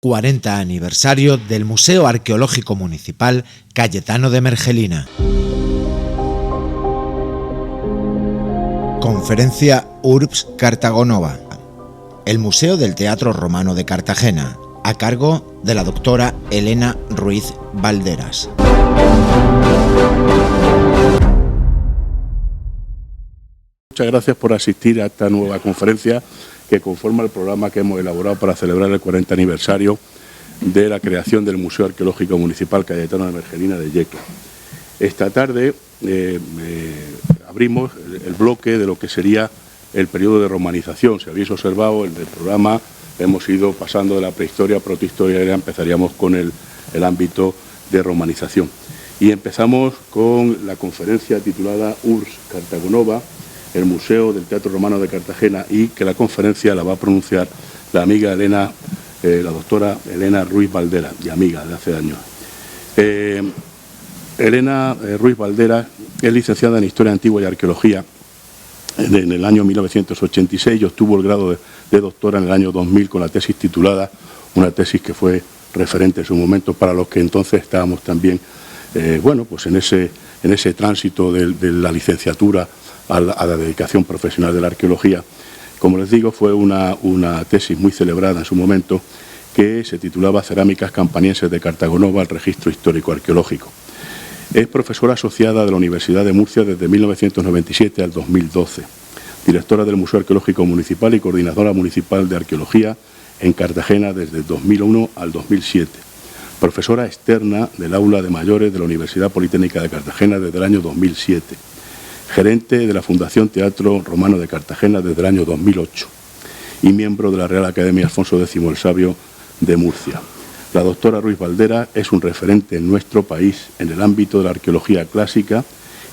40 aniversario del Museo Arqueológico Municipal Cayetano de Mergelina. Conferencia Urbs Cartagonova. El Museo del Teatro Romano de Cartagena, a cargo de la doctora Elena Ruiz Valderas. Muchas gracias por asistir a esta nueva conferencia que conforma el programa que hemos elaborado para celebrar el 40 aniversario de la creación del Museo Arqueológico Municipal Cayetano de Mergelina de Yecla. Esta tarde abrimos el bloque de lo que sería el periodo de romanización. Si habéis observado en el programa, hemos ido pasando de la prehistoria a protohistoria y ahora empezaríamos con el ámbito de romanización. Y empezamos con la conferencia titulada Urbs Cartagonova, el Museo del Teatro Romano de Cartagena, y que la conferencia la va a pronunciar la amiga Elena, la doctora Elena Ruiz Valderas, y amiga de hace años. Elena Ruiz Valderas es licenciada en Historia Antigua y Arqueología en el año 1986 y obtuvo el grado de doctora en el año 2000 con la tesis titulada, una tesis que fue referente en su momento para los que entonces estábamos también, pues en ese tránsito de la licenciatura a la dedicación profesional de la arqueología. Como les digo, fue una tesis muy celebrada en su momento que se titulaba Cerámicas campanienses de Cartagonova, el registro histórico arqueológico. Es profesora asociada de la Universidad de Murcia desde 1997 al 2012, directora del Museo Arqueológico Municipal y coordinadora municipal de arqueología en Cartagena desde 2001 al 2007, profesora externa del aula de mayores de la Universidad Politécnica de Cartagena desde el año 2007, gerente de la Fundación Teatro Romano de Cartagena desde el año 2008 y miembro de la Real Academia Alfonso X el Sabio de Murcia. La doctora Ruiz Valderas es un referente en nuestro país en el ámbito de la arqueología clásica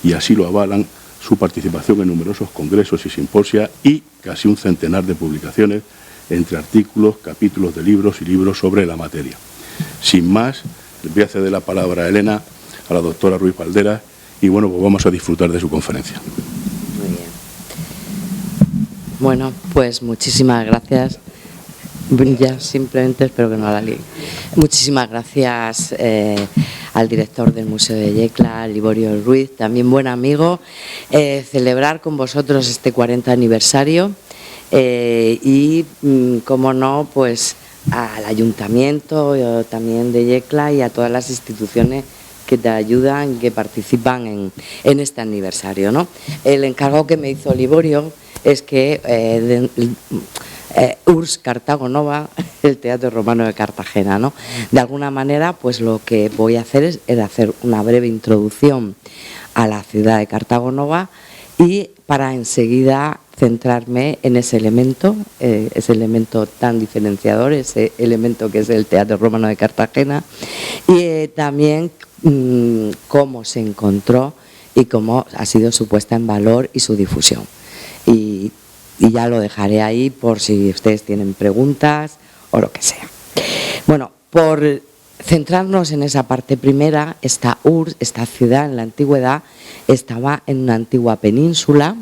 y así lo avalan su participación en numerosos congresos y simposios y casi un centenar de publicaciones entre artículos, capítulos de libros y libros sobre la materia. Sin más, les voy a ceder la palabra a Elena, a la doctora Ruiz Valderas, y pues vamos a disfrutar de su conferencia. Muy bien. Bueno, pues muchísimas gracias. Ya simplemente espero que no la líe. Muchísimas gracias al director del Museo de Yecla, Liborio Ruiz, también buen amigo, celebrar con vosotros este 40 aniversario y, como no, pues al ayuntamiento también de Yecla y a todas las instituciones que te ayudan y que participan en este aniversario, ¿no? El encargo que me hizo Liborio es que Urbs Cartagonova, el Teatro Romano de Cartagena, ¿no? De alguna manera, pues lo que voy a hacer es hacer una breve introducción a la ciudad de Cartagonova y para enseguida centrarme en ese elemento tan diferenciador, ese elemento que es el Teatro Romano de Cartagena, y también cómo se encontró y cómo ha sido su puesta en valor y su difusión. Y ya lo dejaré ahí por si ustedes tienen preguntas o lo que sea. Bueno, por centrarnos en esa parte primera, esta ciudad en la antigüedad estaba en una antigua península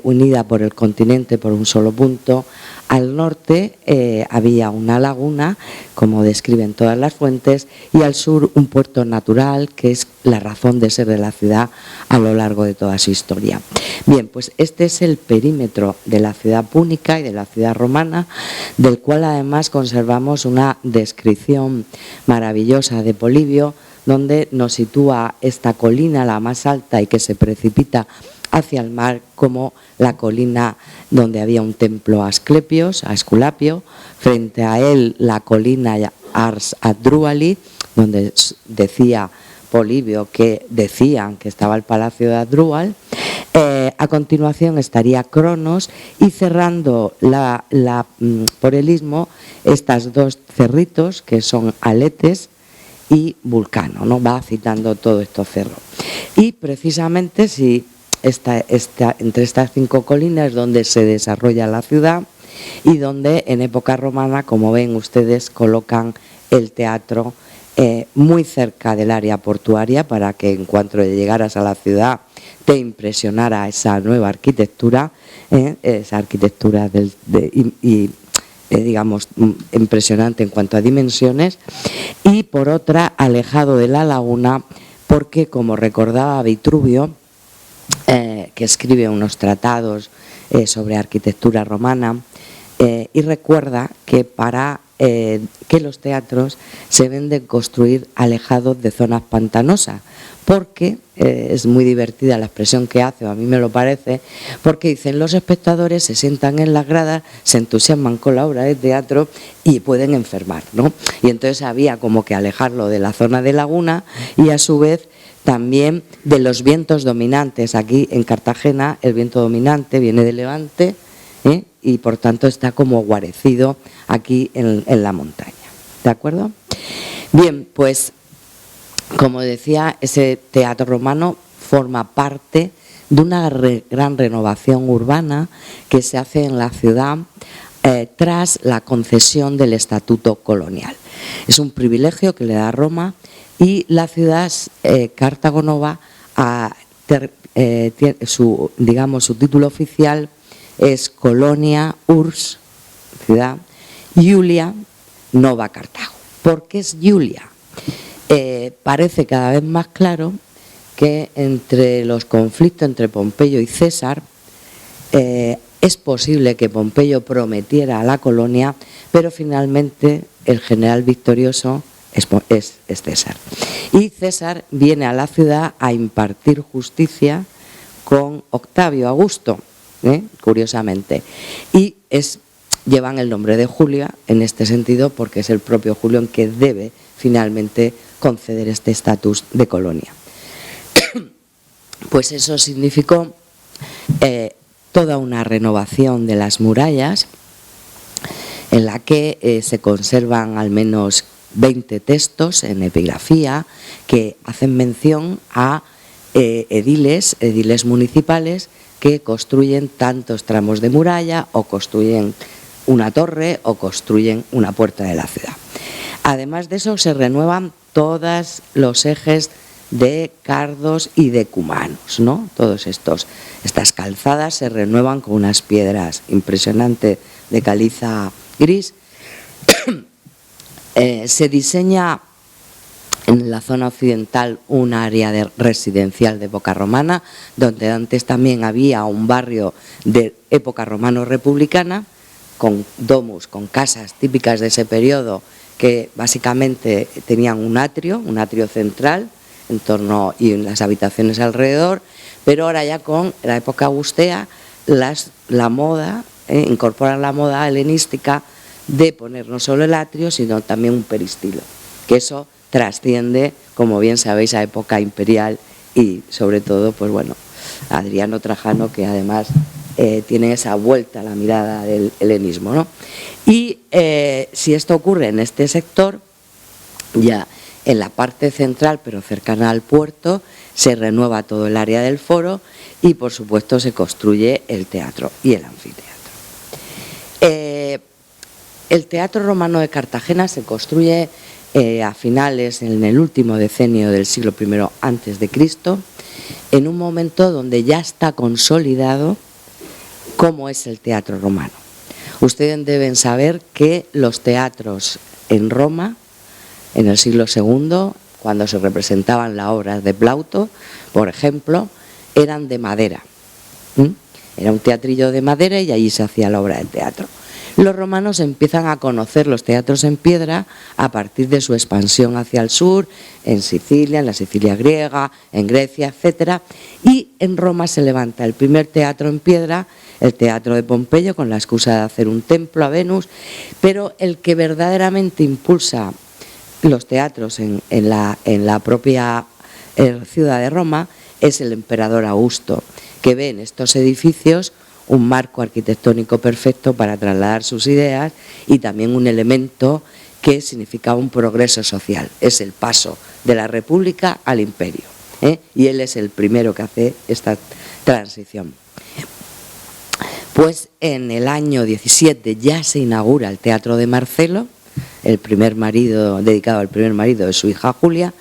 unida por el continente por un solo punto. Al norte había una laguna, como describen todas las fuentes, y al sur un puerto natural, que es la razón de ser de la ciudad a lo largo de toda su historia. Bien, pues este es el perímetro de la ciudad púnica y de la ciudad romana, del cual además conservamos una descripción maravillosa de Polibio, donde nos sitúa esta colina, la más alta y que se precipita hacia el mar, como la colina donde había un templo a Esculapio, frente a él la colina Ars Adruali, donde decía Polibio que decían que estaba el palacio de Adrual. A continuación estaría Cronos y cerrando por el istmo estas dos cerritos que son Aletes y Vulcano, ¿no? Va citando todos estos cerros. Y precisamente entre estas 5 colinas donde se desarrolla la ciudad y donde en época romana, como ven ustedes, colocan el teatro muy cerca del área portuaria para que en cuanto llegaras a la ciudad te impresionara esa nueva arquitectura, esa arquitectura y digamos, impresionante en cuanto a dimensiones, y por otra, alejado de la laguna, porque, como recordaba Vitruvio, que escribe unos tratados sobre arquitectura romana, y recuerda que para que los teatros se deben de construir alejados de zonas pantanosas, porque es muy divertida la expresión que hace, o a mí me lo parece, porque dicen: los espectadores se sientan en las gradas, se entusiasman con la obra de teatro y pueden enfermar, ¿no? Y entonces había como que alejarlo de la zona de laguna y a su vez también de los vientos dominantes. Aquí en Cartagena el viento dominante viene de levante, y por tanto está como guarecido aquí en la montaña, ¿de acuerdo? Bien, pues como decía, ese teatro romano forma parte de una gran renovación urbana que se hace en la ciudad tras la concesión del estatuto colonial. Es un privilegio que le da Roma, y la ciudad Cartagonova, su título oficial es Colonia Urs, ciudad, Iulia Nova Cartago. ¿Por qué es Iulia? Parece cada vez más claro que entre los conflictos entre Pompeyo y César, es posible que Pompeyo prometiera a la colonia, pero finalmente el general victorioso es César. Y César viene a la ciudad a impartir justicia con Octavio Augusto, curiosamente, y llevan el nombre de Julia en este sentido, porque es el propio Julio el que debe finalmente conceder este estatus de colonia. Pues eso significó toda una renovación de las murallas, en la que se conservan al menos 20 textos en epigrafía que hacen mención a ediles municipales que construyen tantos tramos de muralla, o construyen una torre, o construyen una puerta de la ciudad. Además de eso, se renuevan todos los ejes de cardos y de cumanos, ¿no? Todos estas calzadas se renuevan con unas piedras impresionantes de caliza gris. Se diseña en la zona occidental un área residencial de época romana, donde antes también había un barrio de época romano-republicana, con domus, con casas típicas de ese periodo, que básicamente tenían un atrio central en torno y las habitaciones alrededor, pero ahora ya con la época augustea la moda, incorporan la moda helenística de poner no solo el atrio, sino también un peristilo, que eso trasciende, como bien sabéis, a época imperial, y sobre todo, pues bueno, Adriano Trajano, que además tiene esa vuelta a la mirada del helenismo, ¿no? Y si esto ocurre en este sector, ya en la parte central, pero cercana al puerto, se renueva todo el área del foro y, por supuesto, se construye el teatro y el anfiteatro. El teatro romano de Cartagena se construye a finales, en el último decenio del siglo I a.C., en un momento donde ya está consolidado cómo es el teatro romano. Ustedes deben saber que los teatros en Roma, en el siglo II, cuando se representaban las obras de Plauto, por ejemplo, eran de madera. Era un teatrillo de madera y allí se hacía la obra de teatro. Los romanos empiezan a conocer los teatros en piedra a partir de su expansión hacia el sur, en Sicilia, en la Sicilia griega, en Grecia, etc. Y en Roma se levanta el primer teatro en piedra, el teatro de Pompeyo, con la excusa de hacer un templo a Venus, pero el que verdaderamente impulsa los teatros en la propia ciudad de Roma es el emperador Augusto, que ve en estos edificios un marco arquitectónico perfecto para trasladar sus ideas y también un elemento que significaba un progreso social. Es el paso de la República al Imperio, y él es el primero que hace esta transición. Pues en el año 17 ya se inaugura el Teatro de Marcelo, el primer marido, dedicado al primer marido de su hija Julia,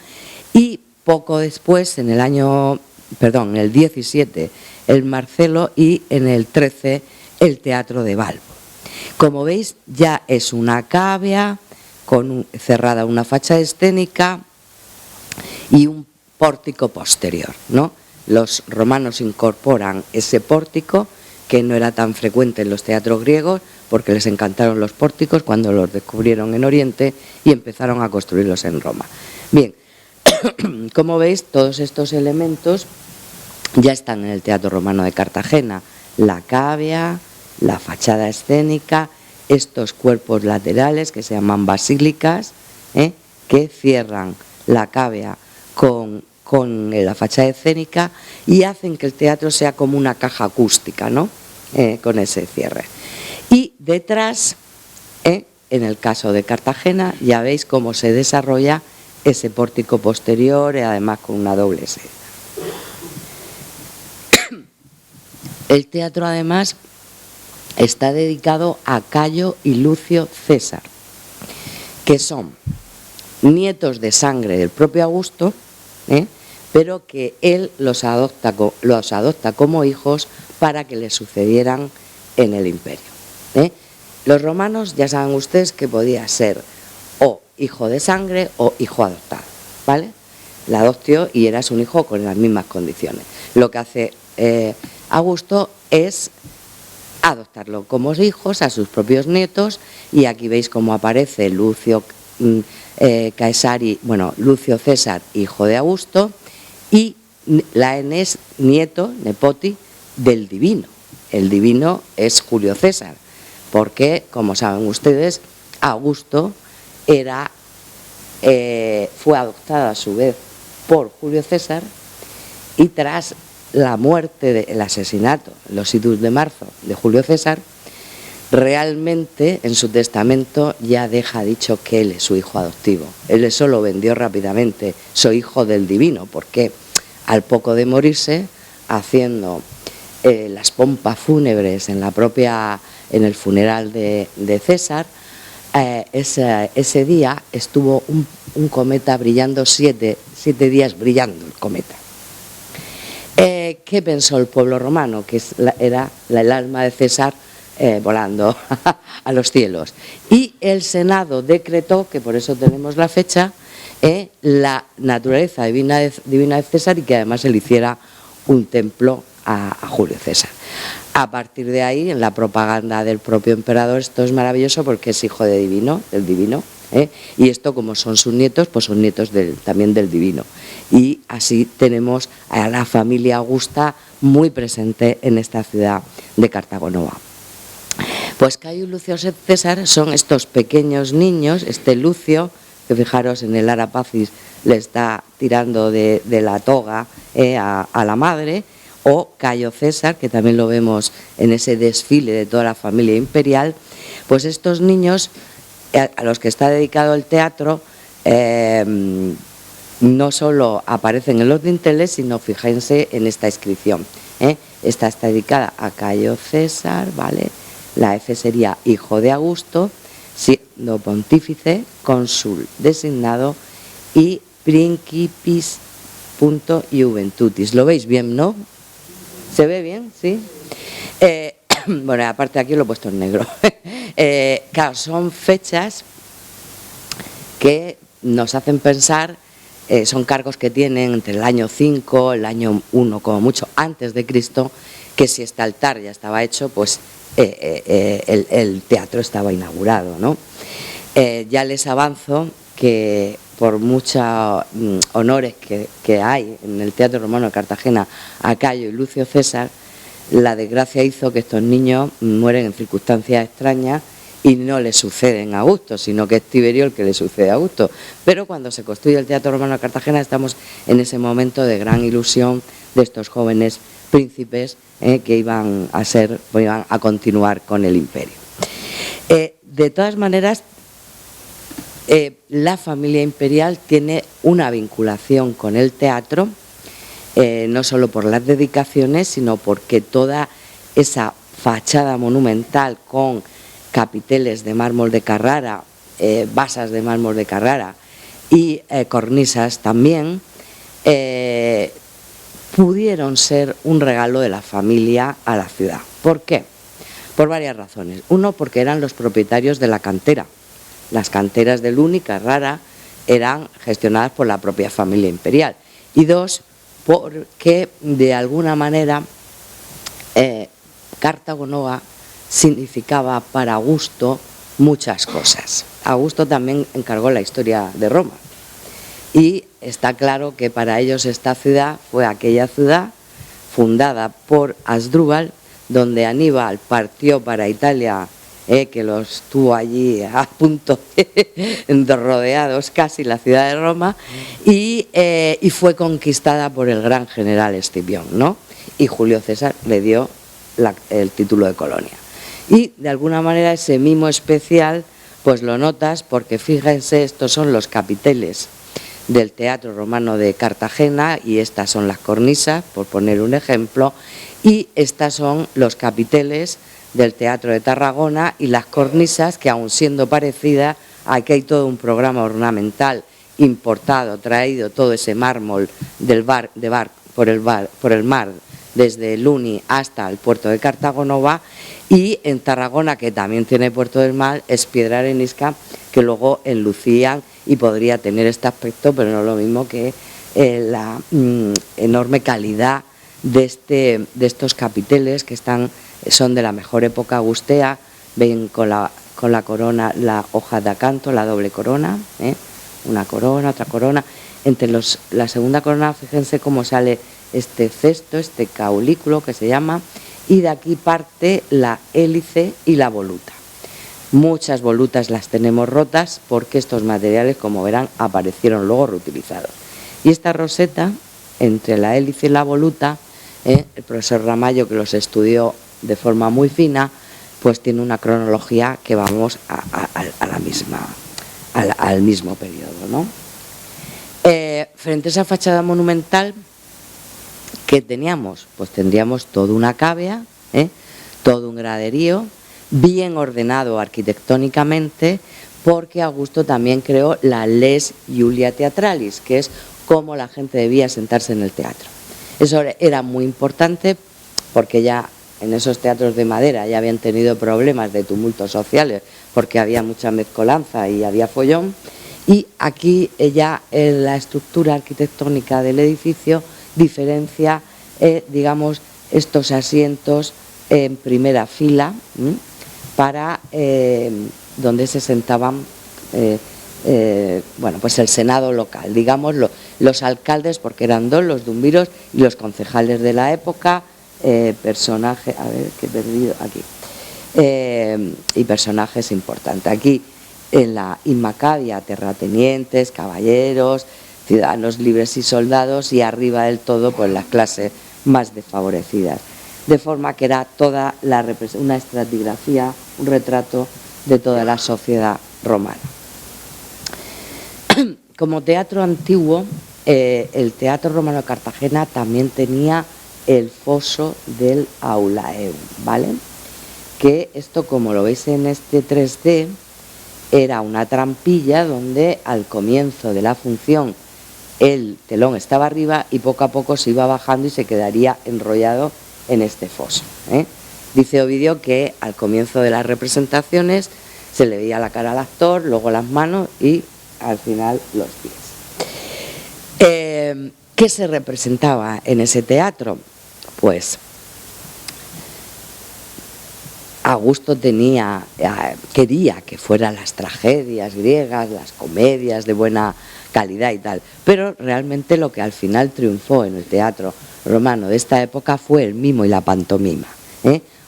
y poco después, en el 17, el Marcelo, y en el 13 el Teatro de Balbo. Como veis, ya es una cavea cerrada una fachada escénica y un pórtico posterior, ¿no? Los romanos incorporan ese pórtico, que no era tan frecuente en los teatros griegos, porque les encantaron los pórticos cuando los descubrieron en Oriente y empezaron a construirlos en Roma. Bien, como veis, todos estos elementos ya están en el Teatro Romano de Cartagena: la cavea, la fachada escénica, estos cuerpos laterales que se llaman basílicas, que cierran la cavea con la fachada escénica y hacen que el teatro sea como una caja acústica, ¿no? Con ese cierre. Y detrás, en el caso de Cartagena, ya veis cómo se desarrolla ese pórtico posterior, además con una doble sede. El teatro, además, está dedicado a Cayo y Lucio César, que son nietos de sangre del propio Augusto, pero que él los adopta como hijos para que le sucedieran en el imperio. Los romanos, ya saben ustedes que podía ser o hijo de sangre o hijo adoptado, ¿vale? La adoptó y eras un hijo con las mismas condiciones. Lo que hace Augusto es adoptarlo como hijos a sus propios nietos, y aquí veis cómo aparece Lucio Lucio César, hijo de Augusto, y la N es nieto, nepoti, del divino. El divino es Julio César, porque, como saben ustedes, Augusto fue adoptado a su vez por Julio César, y tras la muerte, el asesinato, los idus de marzo de Julio César, realmente en su testamento ya deja dicho que él es su hijo adoptivo. Él eso lo vendió rápidamente: soy hijo del divino, porque al poco de morirse, haciendo las pompas fúnebres en el funeral de César, ese día estuvo un cometa brillando, siete días brillando el cometa. ¿Qué pensó el pueblo romano? Que era el alma de César volando a los cielos. Y el Senado decretó, que por eso tenemos la fecha, la naturaleza divina de César, y que además se le hiciera un templo a Julio César. A partir de ahí, en la propaganda del propio emperador, esto es maravilloso porque es hijo del divino, y esto, como son sus nietos, pues son nietos también del divino. Y así tenemos a la familia Augusta muy presente en esta ciudad de Cartagonova. Pues Cayo y Lucio César son estos pequeños niños. Este Lucio, que fijaros en el Arapacis le está tirando de la toga a la madre, o Cayo César, que también lo vemos en ese desfile de toda la familia imperial. Pues estos niños a los que está dedicado el teatro no solo aparecen en los dinteles, sino fíjense en esta inscripción. Esta está dedicada a Cayo César, ¿vale? La F sería hijo de Augusto, siendo pontífice, cónsul designado y principis punto juventutis. ¿Lo veis bien, no? ¿Se ve bien? ¿Sí? Bueno, aparte aquí lo he puesto en negro. Claro, son fechas que nos hacen pensar, son cargos que tienen entre el año 5, el año 1 como mucho antes de Cristo, que si este altar ya estaba hecho, pues el teatro estaba inaugurado, ¿no? Ya les avanzo que por muchos honores que hay en el Teatro Romano de Cartagena a Cayo y Lucio César, la desgracia hizo que estos niños mueren en circunstancias extrañas y no le suceden a Augusto, sino que es Tiberio el que le sucede a Augusto. Pero cuando se construye el Teatro Romano de Cartagena estamos en ese momento de gran ilusión de estos jóvenes príncipes que iban a continuar con el imperio. De todas maneras, la familia imperial tiene una vinculación con el teatro, no solo por las dedicaciones, sino porque toda esa fachada monumental con capiteles de mármol de Carrara, basas de mármol de Carrara y cornisas también, pudieron ser un regalo de la familia a la ciudad. ¿Por qué? por varias razones. Uno, porque eran los propietarios de la cantera. Las canteras de Luni, Carrara, eran gestionadas por la propia familia imperial. Y dos, porque de alguna manera Cartago Nova significaba para Augusto muchas cosas. Augusto también encargó la historia de Roma. Y está claro que para ellos esta ciudad fue aquella ciudad fundada por Asdrúbal, donde Aníbal partió para Italia, que los tuvo allí a punto de rodeados casi la ciudad de Roma, y fue conquistada por el gran general Escipión, ¿no? Y Julio César le dio el título de colonia. Y de alguna manera ese mimo especial pues lo notas porque fíjense, estos son los capiteles del Teatro Romano de Cartagena y estas son las cornisas, por poner un ejemplo, y estas son los capiteles del Teatro de Tarragona y las cornisas que, aun siendo parecidas, aquí hay todo un programa ornamental importado, traído todo ese mármol por el mar desde Luni hasta el puerto de Cartago Nova, y en Tarragona, que también tiene puerto del mar, es piedra arenisca que luego enlucían y podría tener este aspecto, pero no lo mismo que la enorme calidad de estos capiteles que son de la mejor época augustea. Ven con la corona, la hoja de acanto, la doble corona, una corona, otra corona. Entre la segunda corona, fíjense cómo sale este cesto, este caulículo que se llama, y de aquí parte la hélice y la voluta. Muchas volutas las tenemos rotas porque estos materiales, como verán, aparecieron luego reutilizados. Y esta roseta, entre la hélice y la voluta, el profesor Ramallo, que los estudió de forma muy fina, pues tiene una cronología que vamos al mismo periodo, ¿no? Frente a esa fachada monumental, ¿qué teníamos? Pues tendríamos toda una cavea, todo un graderío, bien ordenado arquitectónicamente, porque Augusto también creó la Les Iulia Theatralis, que es cómo la gente debía sentarse en el teatro. Eso era muy importante porque ya en esos teatros de madera ya habían tenido problemas de tumultos sociales porque había mucha mezcolanza y había follón, y aquí ya la estructura arquitectónica del edificio diferencia, digamos, estos asientos en primera fila para donde se sentaban bueno, pues el Senado local, digamos, los alcaldes, porque eran dos, los dumviros y los concejales de la época, personajes, a ver, que he perdido aquí, y personajes importantes. Aquí en la Inmaca había terratenientes, caballeros, ciudadanos libres y soldados, y arriba del todo pues las clases más desfavorecidas. De forma que era toda una estratigrafía, un retrato de toda la sociedad romana. Como teatro antiguo, el Teatro Romano de Cartagena también tenía el foso del Aulaeum, ¿vale? Que esto, como lo veis en este 3D, era una trampilla donde al comienzo de la función el telón estaba arriba y poco a poco se iba bajando y se quedaría enrollado en este foso. Dice Ovidio que al comienzo de las representaciones se le veía la cara al actor, luego las manos y al final los pies. ¿Qué se representaba en ese teatro? Pues Augusto quería que fueran las tragedias griegas, las comedias de buena calidad y tal, pero realmente lo que al final triunfó en el teatro romano de esta época fue el mimo y la pantomima.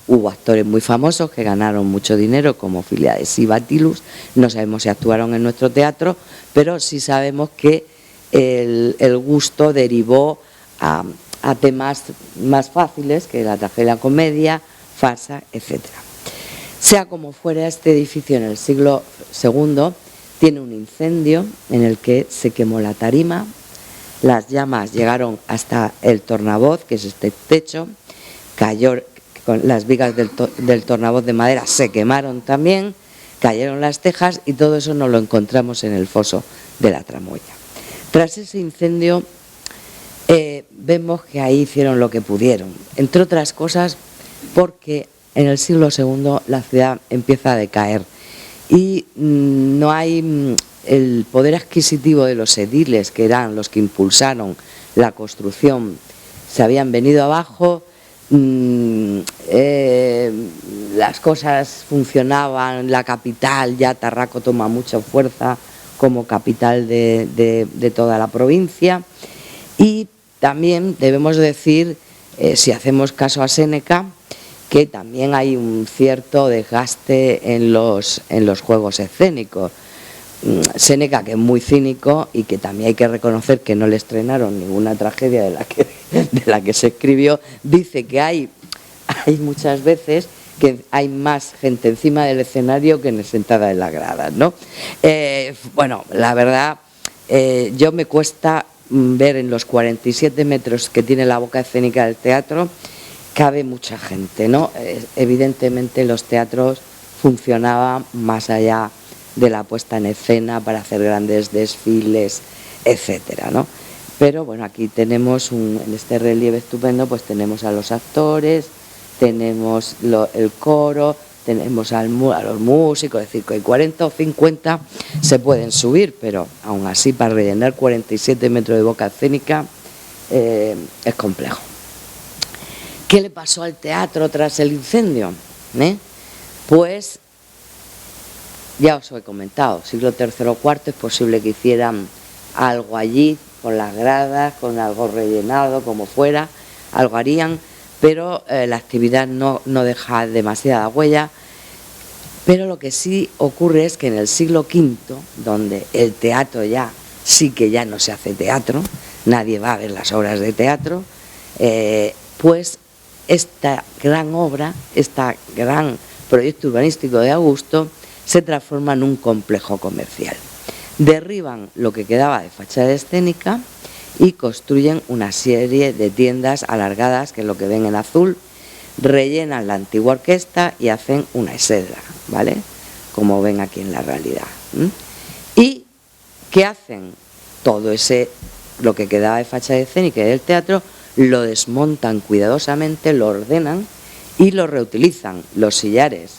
Hubo actores muy famosos que ganaron mucho dinero, como Filiades y Batilus. No sabemos si actuaron en nuestro teatro, pero sí sabemos que el gusto derivó a temas más fáciles que la tragedia, la comedia, farsa, etc. Sea como fuera, este edificio en el siglo II tiene un incendio en el que se quemó la tarima, las llamas llegaron hasta el tornavoz, que es este techo, cayó con las vigas del tornavoz de madera, se quemaron también, cayeron las tejas y todo eso nos lo encontramos en el foso de la Tramoya. Tras ese incendio vemos que ahí hicieron lo que pudieron, entre otras cosas porque en el siglo II la ciudad empieza a decaer y no hay el poder adquisitivo de los ediles, que eran los que impulsaron la construcción, se habían venido abajo. Las cosas funcionaban, la capital, ya Tarraco toma mucha fuerza como capital de toda la provincia, y también debemos decir, si hacemos caso a Séneca, que también hay un cierto desgaste en los juegos escénicos. Séneca, que es muy cínico y que también hay que reconocer que no le estrenaron ninguna tragedia de la que se escribió, dice que hay muchas veces que hay más gente encima del escenario que sentada en las gradas, ¿no? Bueno, la verdad, yo me cuesta ver en los 47 metros que tiene la boca escénica del teatro, cabe mucha gente, ¿no? Evidentemente los teatros funcionaban más allá de la puesta en escena para hacer grandes desfiles, etcétera, ¿no? Pero bueno, aquí tenemos en este relieve estupendo, pues tenemos a los actores, tenemos el coro, tenemos a los músicos, es decir, que 40 o 50 se pueden subir, pero aún así para rellenar 47 metros de boca escénica es complejo. ¿Qué le pasó al teatro tras el incendio? Pues ya os he comentado, siglo III o IV es posible que hicieran algo allí, con las gradas, con algo rellenado, como fuera, algo harían, pero la actividad no deja demasiada huella. Pero lo que sí ocurre es que en el siglo V, donde el teatro sí que ya no se hace teatro, nadie va a ver las obras de teatro, pues esta gran obra, este gran proyecto urbanístico de Augusto, se transforma en un complejo comercial. Derriban lo que quedaba de fachada escénica y construyen una serie de tiendas alargadas, que es lo que ven en azul, rellenan la antigua orquesta y hacen una exedra, ¿vale? Como ven aquí en la realidad. ¿Y qué hacen? Todo lo que quedaba de fachada escénica y del teatro, lo desmontan cuidadosamente, lo ordenan y lo reutilizan. Los sillares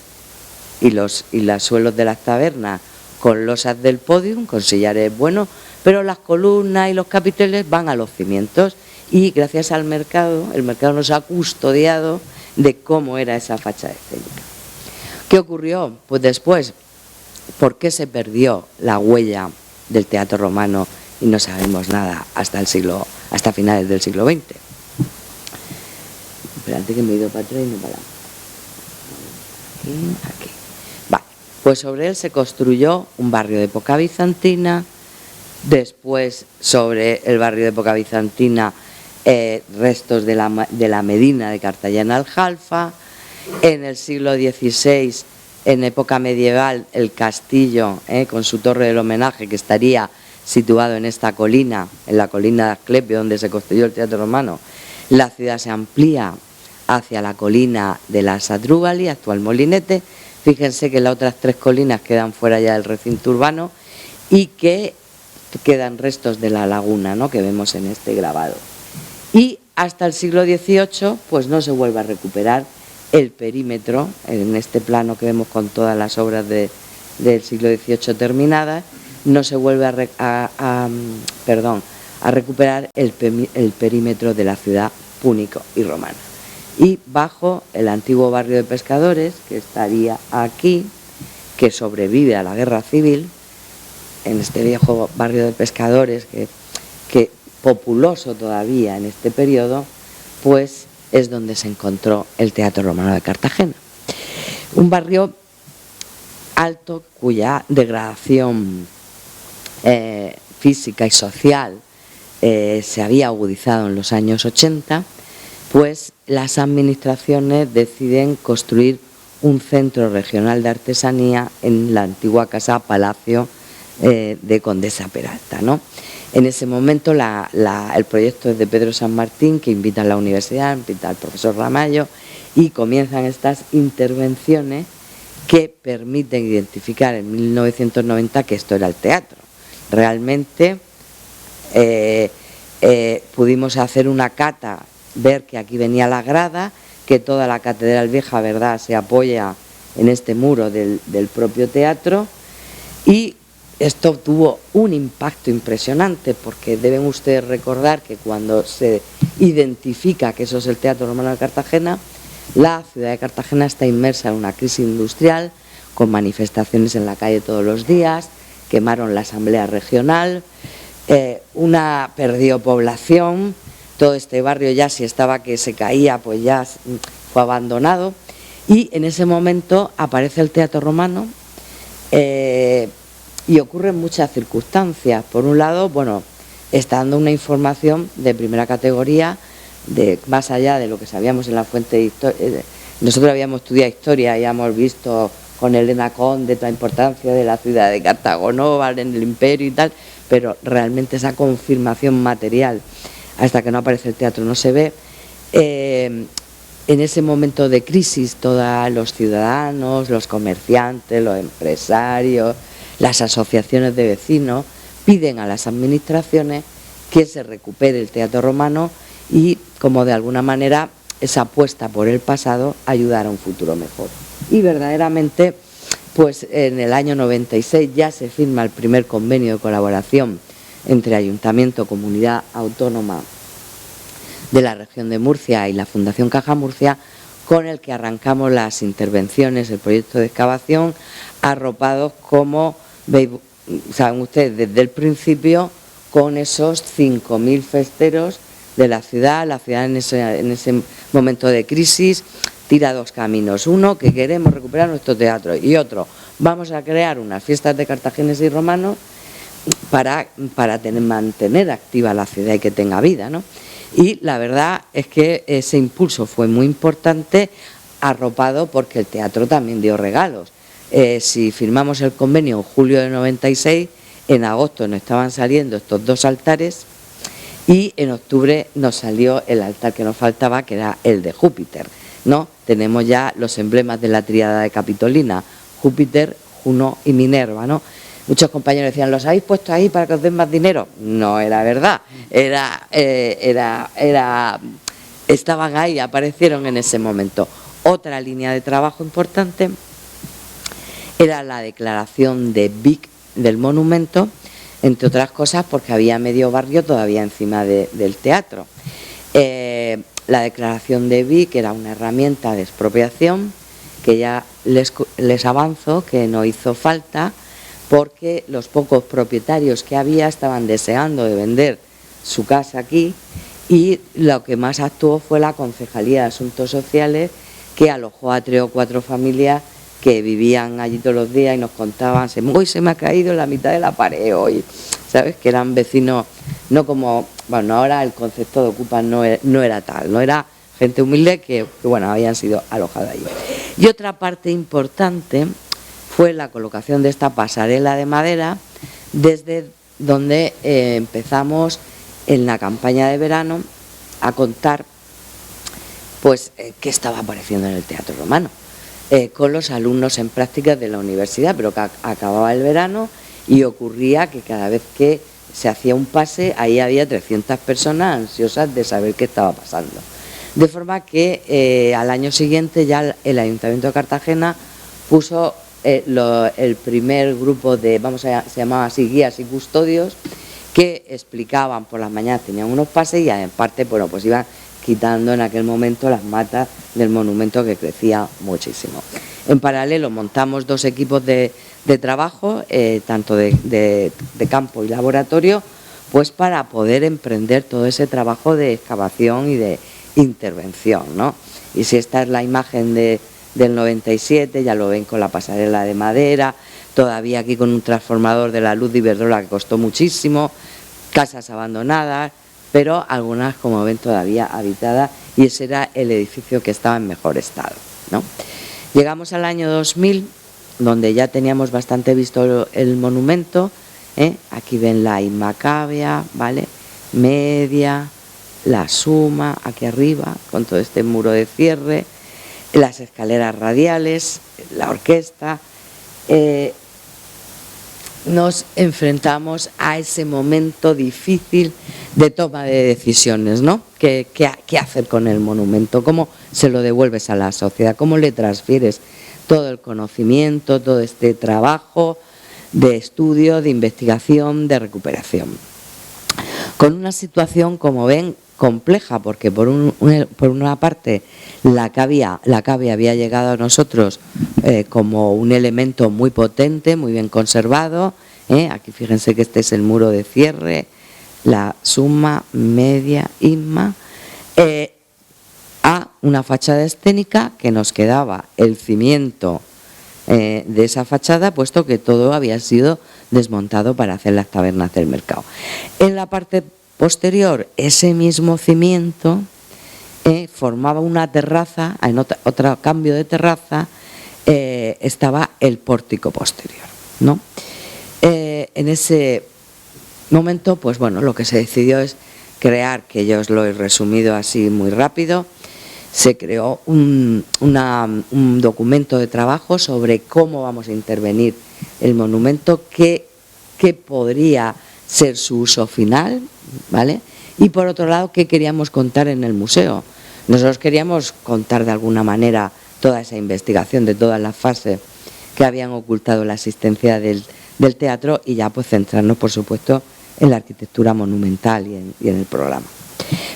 y los suelos de las tabernas con losas del podium, con sillares buenos, pero las columnas y los capiteles van a los cimientos, y gracias al mercado, el mercado nos ha custodiado de cómo era esa fachada escénica. ¿Qué ocurrió? Pues después, ¿por qué se perdió la huella del teatro romano y no sabemos nada hasta finales del siglo XX? Espérate que me he ido para atrás y no para adelante. Aquí. Vale. Pues sobre él se construyó un barrio de época bizantina. Después, sobre el barrio de época bizantina, restos de la Medina de Cartagena-Aljalfa. En el siglo XVI, en época medieval, el castillo con su torre del homenaje, que estaría situado en esta colina, en la colina de Asclepio, donde se construyó el teatro romano. La ciudad se amplía hacia la colina de las Asdrúbali, actual Molinete. Fíjense que las otras tres colinas quedan fuera ya del recinto urbano y que quedan restos de la laguna, ¿no?, que vemos en este grabado. Y hasta el siglo XVIII pues no se vuelve a recuperar el perímetro, en este plano que vemos con todas las obras del siglo XVIII terminadas, no se vuelve a recuperar el perímetro de la ciudad púnico y romana. Y bajo el antiguo barrio de pescadores, que estaría aquí, que sobrevive a la guerra civil, en este viejo barrio de pescadores, que populoso todavía en este periodo, pues es donde se encontró el Teatro Romano de Cartagena. Un barrio alto cuya degradación física y social se había agudizado en los años 80, pues las administraciones deciden construir un centro regional de artesanía en la antigua casa Palacio de Condesa Peralta, ¿no? En ese momento el proyecto es de Pedro San Martín, que invita a la universidad, invita al profesor Ramallo, y comienzan estas intervenciones que permiten identificar en 1990 que esto era el teatro. Realmente pudimos hacer una cata, ver que aquí venía la grada, que toda la Catedral Vieja, ¿verdad?, se apoya en este muro del propio teatro, y esto tuvo un impacto impresionante, porque deben ustedes recordar que cuando se identifica que eso es el Teatro Romano de Cartagena, la ciudad de Cartagena está inmersa en una crisis industrial, con manifestaciones en la calle todos los días, quemaron la Asamblea Regional, perdió población, todo este barrio ya, si estaba que se caía, pues ya fue abandonado, y en ese momento aparece el Teatro Romano, y ocurren muchas circunstancias. Por un lado, bueno, está dando una información de primera categoría, más allá de lo que sabíamos en la fuente de historia. Nosotros habíamos estudiado historia y habíamos visto con Elena Conde la importancia de la ciudad de Cartagonova en el imperio y tal, pero realmente esa confirmación material, hasta que no aparece el teatro, no se ve. En ese momento de crisis, todos los ciudadanos, los comerciantes, los empresarios, las asociaciones de vecinos piden a las administraciones que se recupere el Teatro Romano y, como de alguna manera, esa apuesta por el pasado ayudar a un futuro mejor. Y verdaderamente, pues en el año 96 ya se firma el primer convenio de colaboración entre Ayuntamiento, Comunidad Autónoma de la Región de Murcia y la Fundación Caja Murcia, con el que arrancamos las intervenciones, el proyecto de excavación, arropados, como saben ustedes, desde el principio, con esos 5.000 festeros de la ciudad. La ciudad en ese momento de crisis tira dos caminos: uno, que queremos recuperar nuestro teatro, y otro, vamos a crear unas fiestas de cartagineses y romanos para mantener activa la ciudad y que tenga vida, ¿no? Y la verdad es que ese impulso fue muy importante, arropado porque el teatro también dio regalos. Si firmamos el convenio en julio de 96, en agosto nos estaban saliendo estos dos altares, y en octubre nos salió el altar que nos faltaba, que era el de Júpiter, ¿no? Tenemos ya los emblemas de la tríada de Capitolina: Júpiter, Juno y Minerva, ¿no? Muchos compañeros decían, ¿los habéis puesto ahí para que os den más dinero? No era verdad, estaban ahí, aparecieron en ese momento. Otra línea de trabajo importante era la declaración de Vic del monumento, entre otras cosas porque había medio barrio todavía encima del teatro. La declaración de Vic era una herramienta de expropiación que ya les avanzo que no hizo falta, porque los pocos propietarios que había estaban deseando de vender su casa aquí, y lo que más actuó fue la Concejalía de Asuntos Sociales, que alojó a 3 o 4 familias que vivían allí todos los días y nos contaban: hoy se me ha caído la mitad de la pared hoy, ¿sabes? Que eran vecinos, no como, bueno, ahora el concepto de ocupas no era tal, no era gente humilde que bueno, habían sido alojados allí. Y otra parte importante fue la colocación de esta pasarela de madera, desde donde empezamos en la campaña de verano a contar pues qué estaba apareciendo en el Teatro Romano, con los alumnos en prácticas de la universidad, pero que acababa el verano y ocurría que cada vez que se hacía un pase, ahí había 300 personas ansiosas de saber qué estaba pasando. De forma que al año siguiente ya el Ayuntamiento de Cartagena puso el primer grupo de, se llamaba así, guías y custodios, que explicaban por las mañanas, tenían unos pases y en parte, bueno, pues iban quitando en aquel momento las matas del monumento, que crecía muchísimo. En paralelo montamos 2 equipos de trabajo, tanto de campo y laboratorio, pues para poder emprender todo ese trabajo de excavación y de intervención, ¿no? Y si esta es la imagen del 97, ya lo ven con la pasarela de madera, todavía aquí con un transformador de la luz de Iberdrola que costó muchísimo, casas abandonadas, pero algunas, como ven, todavía habitadas, y ese era el edificio que estaba en mejor estado, ¿no? Llegamos al año 2000, donde ya teníamos bastante visto el monumento, aquí ven la Inmacabea, ¿vale? Media, la Suma, aquí arriba, con todo este muro de cierre, las escaleras radiales, la orquesta. Nos enfrentamos a ese momento difícil de toma de decisiones, ¿no? ¿Qué hacer con el monumento? ¿Cómo se lo devuelves a la sociedad? ¿Cómo le transfieres todo el conocimiento, todo este trabajo de estudio, de investigación, de recuperación? Con una situación, como ven, compleja, porque por una parte la cavia había llegado a nosotros como un elemento muy potente, muy bien conservado. Aquí fíjense que este es el muro de cierre, la suma, media, isma, a una fachada escénica que nos quedaba el cimiento de esa fachada, puesto que todo había sido desmontado para hacer las tabernas del mercado. En la parte posterior, ese mismo cimiento formaba una terraza, en otro cambio de terraza, estaba el pórtico posterior, ¿no? En ese momento, pues bueno, lo que se decidió es crear, que yo os lo he resumido así muy rápido, se creó un documento de trabajo sobre cómo vamos a intervenir el monumento, qué podría ser su uso final, ¿vale? Y por otro lado, qué queríamos contar en el museo. Nosotros queríamos contar de alguna manera toda esa investigación de todas las fases que habían ocultado la existencia del teatro y ya pues centrarnos, por supuesto, en la arquitectura monumental y en el programa.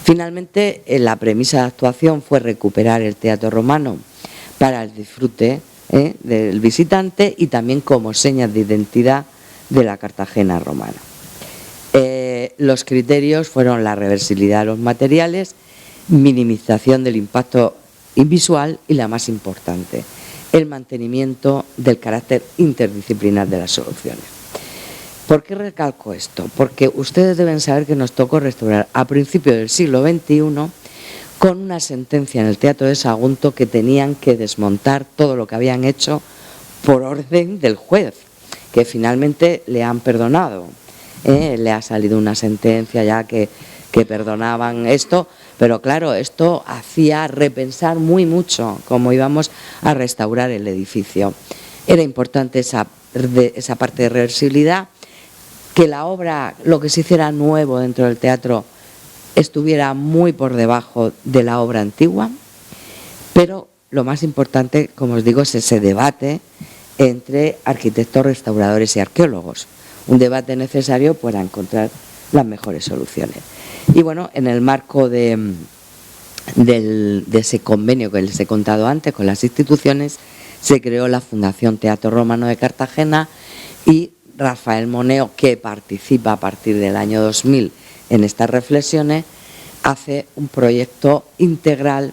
Finalmente, la premisa de actuación fue recuperar el teatro romano para el disfrute del visitante y también como señas de identidad de la Cartagena romana. Los criterios fueron la reversibilidad de los materiales, minimización del impacto visual y, la más importante, el mantenimiento del carácter interdisciplinar de las soluciones. ¿Por qué recalco esto? Porque ustedes deben saber que nos tocó restaurar a principios del siglo XXI con una sentencia en el Teatro de Sagunto que tenían que desmontar todo lo que habían hecho por orden del juez, que finalmente le han perdonado. Le ha salido una sentencia ya que perdonaban esto, pero claro, esto hacía repensar muy mucho cómo íbamos a restaurar el edificio. Era importante esa parte de reversibilidad, que la obra, lo que se hiciera nuevo dentro del teatro, estuviera muy por debajo de la obra antigua, pero lo más importante, como os digo, es ese debate entre arquitectos, restauradores y arqueólogos. Un debate necesario para encontrar las mejores soluciones. Y bueno, en el marco de ese convenio que les he contado antes con las instituciones, se creó la Fundación Teatro Romano de Cartagena y Rafael Moneo, que participa a partir del año 2000 en estas reflexiones, hace un proyecto integral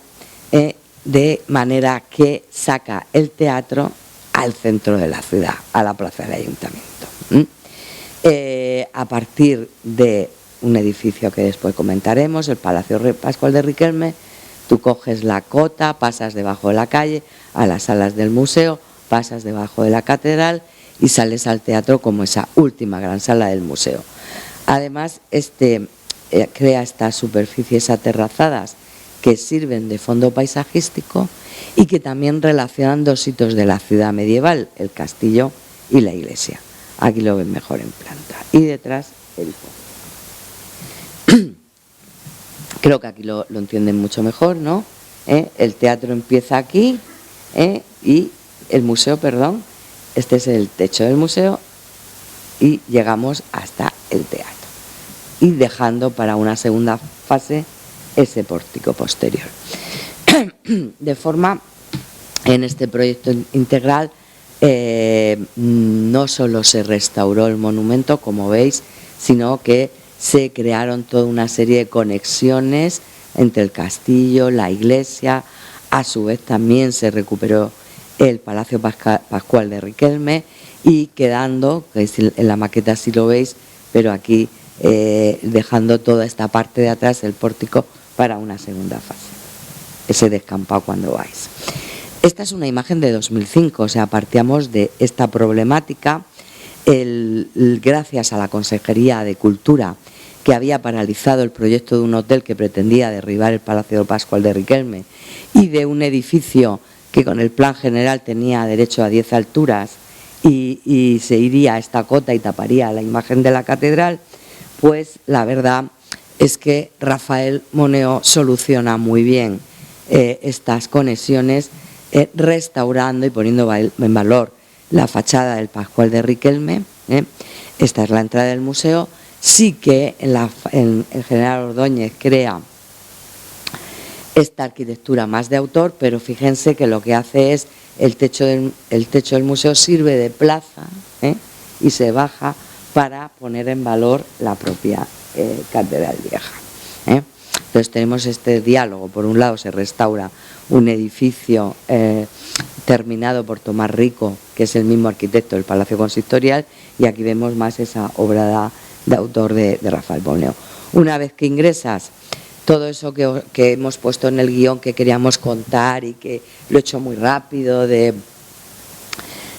de manera que saca el teatro al centro de la ciudad, a la plaza del ayuntamiento. A partir de un edificio que después comentaremos, el Palacio Pascual de Riquelme, tú coges la cota, pasas debajo de la calle, a las salas del museo, pasas debajo de la catedral y sales al teatro como esa última gran sala del museo. Además, crea estas superficies aterrazadas que sirven de fondo paisajístico y que también relacionan dos sitios de la ciudad medieval, el castillo y la iglesia. Aquí lo ven mejor en planta. Y detrás, el fondo. Creo que aquí lo entienden mucho mejor, ¿no? El teatro empieza aquí y el museo, perdón, este es el techo del museo y llegamos hasta el teatro. Y dejando para una segunda fase ese pórtico posterior. De forma, en este proyecto integral, no solo se restauró el monumento, como veis, sino que se crearon toda una serie de conexiones entre el castillo, la iglesia. A su vez también se recuperó el Palacio Pascual de Riquelme y quedando, que en la maqueta sí lo veis, pero aquí dejando toda esta parte de atrás, el pórtico, para una segunda fase, ese descampado cuando vais. Esta es una imagen de 2005, o sea, partíamos de esta problemática. Gracias a la Consejería de Cultura, que había paralizado el proyecto de un hotel que pretendía derribar el Palacio Pascual de Riquelme y de un edificio que con el plan general tenía derecho a 10 alturas y se iría a esta cota y taparía la imagen de la catedral, pues la verdad es que Rafael Moneo soluciona muy bien estas conexiones, restaurando y poniendo en valor la fachada del Pascual de Riquelme. Esta es la entrada del museo. Sí que el general Ordóñez crea esta arquitectura más de autor, pero fíjense que lo que hace es el techo del museo sirve de plaza y se baja para poner en valor la propia catedral vieja. Entonces tenemos este diálogo. Por un lado se restaura un edificio terminado por Tomás Rico, que es el mismo arquitecto del Palacio Consistorial, y aquí vemos más esa obra de autor de Rafael Boneo. Una vez que ingresas, todo eso que hemos puesto en el guión que queríamos contar y que lo he hecho muy rápido de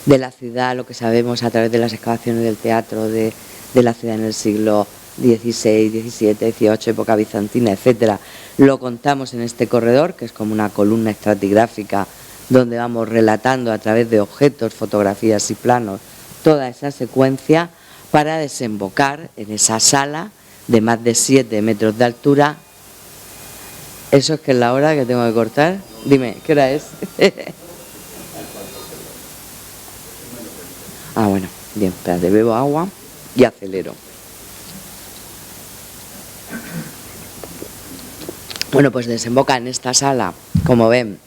la ciudad, lo que sabemos a través de las excavaciones del teatro de la ciudad en el siglo XVI, XVII, XVIII, época bizantina, etcétera, lo contamos en este corredor, que es como una columna estratigráfica donde vamos relatando a través de objetos, fotografías y planos toda esa secuencia para desembocar en esa sala de más de 7 metros de altura. ¿Eso es que es la hora que tengo que cortar? Dime, ¿qué hora es? Bueno, bien, espérate, bebo agua y acelero. Bueno, pues desemboca en esta sala, como ven,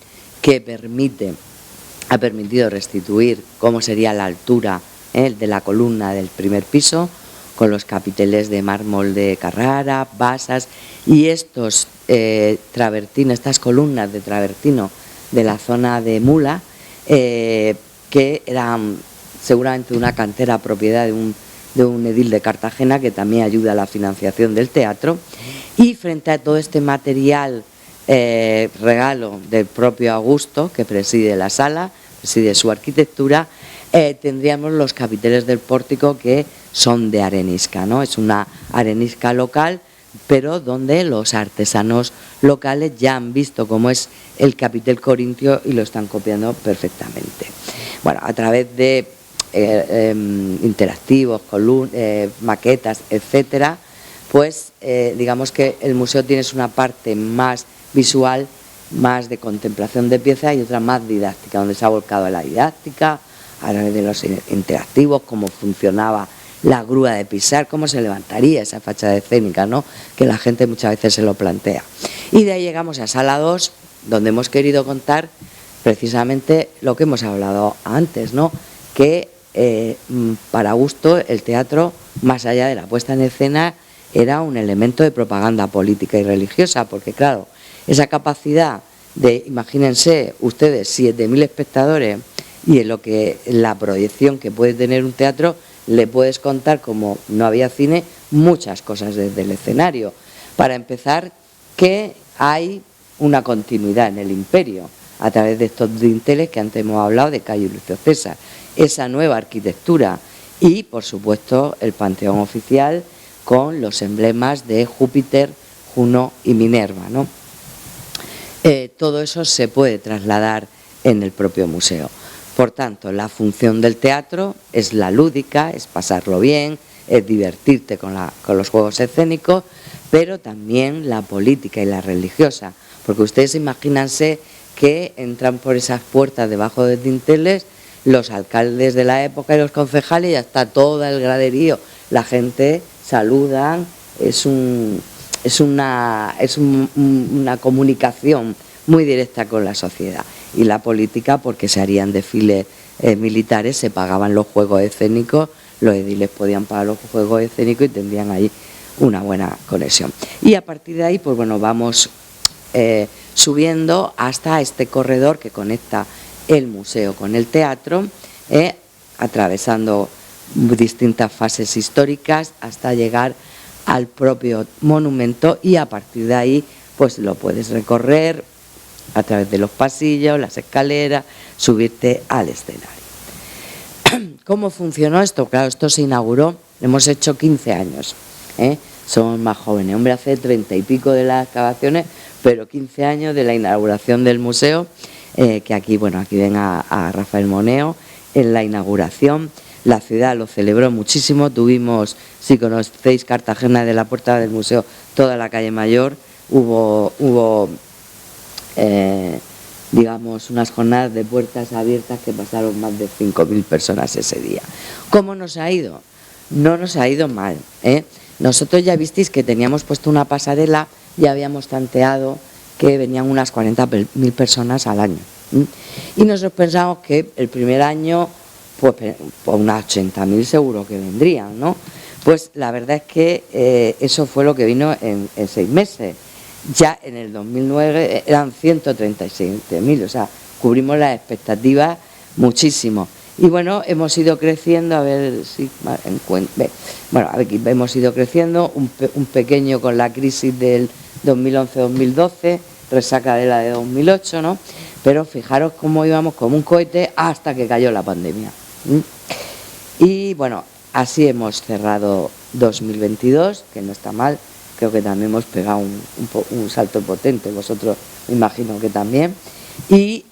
que ha permitido restituir cómo sería la altura de la columna del primer piso, con los capiteles de mármol de Carrara, basas y estos travertinos, estas columnas de travertino de la zona de Mula, que eran seguramente una cantera propiedad de un edil de Cartagena, que también ayuda a la financiación del teatro. Y frente a todo este material regalo del propio Augusto, que preside la sala, preside su arquitectura, tendríamos los capiteles del pórtico, que son de arenisca, ¿no? Es una arenisca local, pero donde los artesanos locales ya han visto cómo es el capitel corintio y lo están copiando perfectamente. Bueno, a través de interactivos, maquetas, etcétera, pues digamos que el museo tiene una parte más visual, más de contemplación de piezas, y otra más didáctica, donde se ha volcado a la didáctica, a través de los interactivos, cómo funcionaba la grúa de pisar, cómo se levantaría esa fachada escénica, ¿no? Que la gente muchas veces se lo plantea. Y de ahí llegamos a sala 2, donde hemos querido contar precisamente lo que hemos hablado antes, ¿no? Que para Augusto el teatro, más allá de la puesta en escena, era un elemento de propaganda política y religiosa, porque claro, esa capacidad de, imagínense ustedes, 7.000 espectadores, y en la proyección que puede tener un teatro, le puedes contar, como no había cine, muchas cosas desde el escenario. Para empezar, que hay una continuidad en el imperio, a través de estos dinteles que antes hemos hablado de Cayo Lucio César, esa nueva arquitectura y, por supuesto, el panteón oficial con los emblemas de Júpiter, Juno y Minerva, ¿no? Todo eso se puede trasladar en el propio museo. Por tanto, la función del teatro es la lúdica, es pasarlo bien, es divertirte con los juegos escénicos, pero también la política y la religiosa, porque ustedes imagínense que entran por esas puertas debajo de dinteles los alcaldes de la época y los concejales, y ya está todo el graderío, la gente saludan, es una comunicación muy directa con la sociedad. Y la política, porque se harían desfiles militares, se pagaban los juegos escénicos, los ediles podían pagar los juegos escénicos y tendrían ahí una buena conexión. Y a partir de ahí, pues bueno, vamos subiendo hasta este corredor que conecta el museo con el teatro, atravesando distintas fases históricas hasta llegar al propio monumento, y a partir de ahí pues lo puedes recorrer a través de los pasillos, las escaleras, subirte al escenario. ¿Cómo funcionó esto? Claro, esto se inauguró, hemos hecho 15 años, somos más jóvenes, hombre, hace 30 y pico de las excavaciones, pero 15 años de la inauguración del museo, que aquí, bueno, aquí ven a Rafael Boneo en la inauguración. La ciudad lo celebró muchísimo, tuvimos, si conocéis Cartagena, de la puerta del museo, toda la calle Mayor, hubo digamos, unas jornadas de puertas abiertas que pasaron más de 5.000 personas ese día. ¿Cómo nos ha ido? No nos ha ido mal, ¿eh? Nosotros ya visteis que teníamos puesto una pasarela, ya habíamos tanteado que venían unas 40.000 personas al año. Y nosotros pensamos que el primer año, pues unas 80.000 seguro que vendrían, ¿no? Pues la verdad es que eso fue lo que vino en 6 meses. Ya en el 2009 eran 137.000, o sea, cubrimos las expectativas muchísimo. Y bueno, hemos ido creciendo, a ver si bueno, hemos ido creciendo, un pequeño con la crisis del 2011-2012, resaca de la de 2008, ¿no? Pero fijaros cómo íbamos como un cohete hasta que cayó la pandemia. Y bueno, así hemos cerrado 2022, que no está mal, creo que también hemos pegado un salto potente, vosotros me imagino que también. Y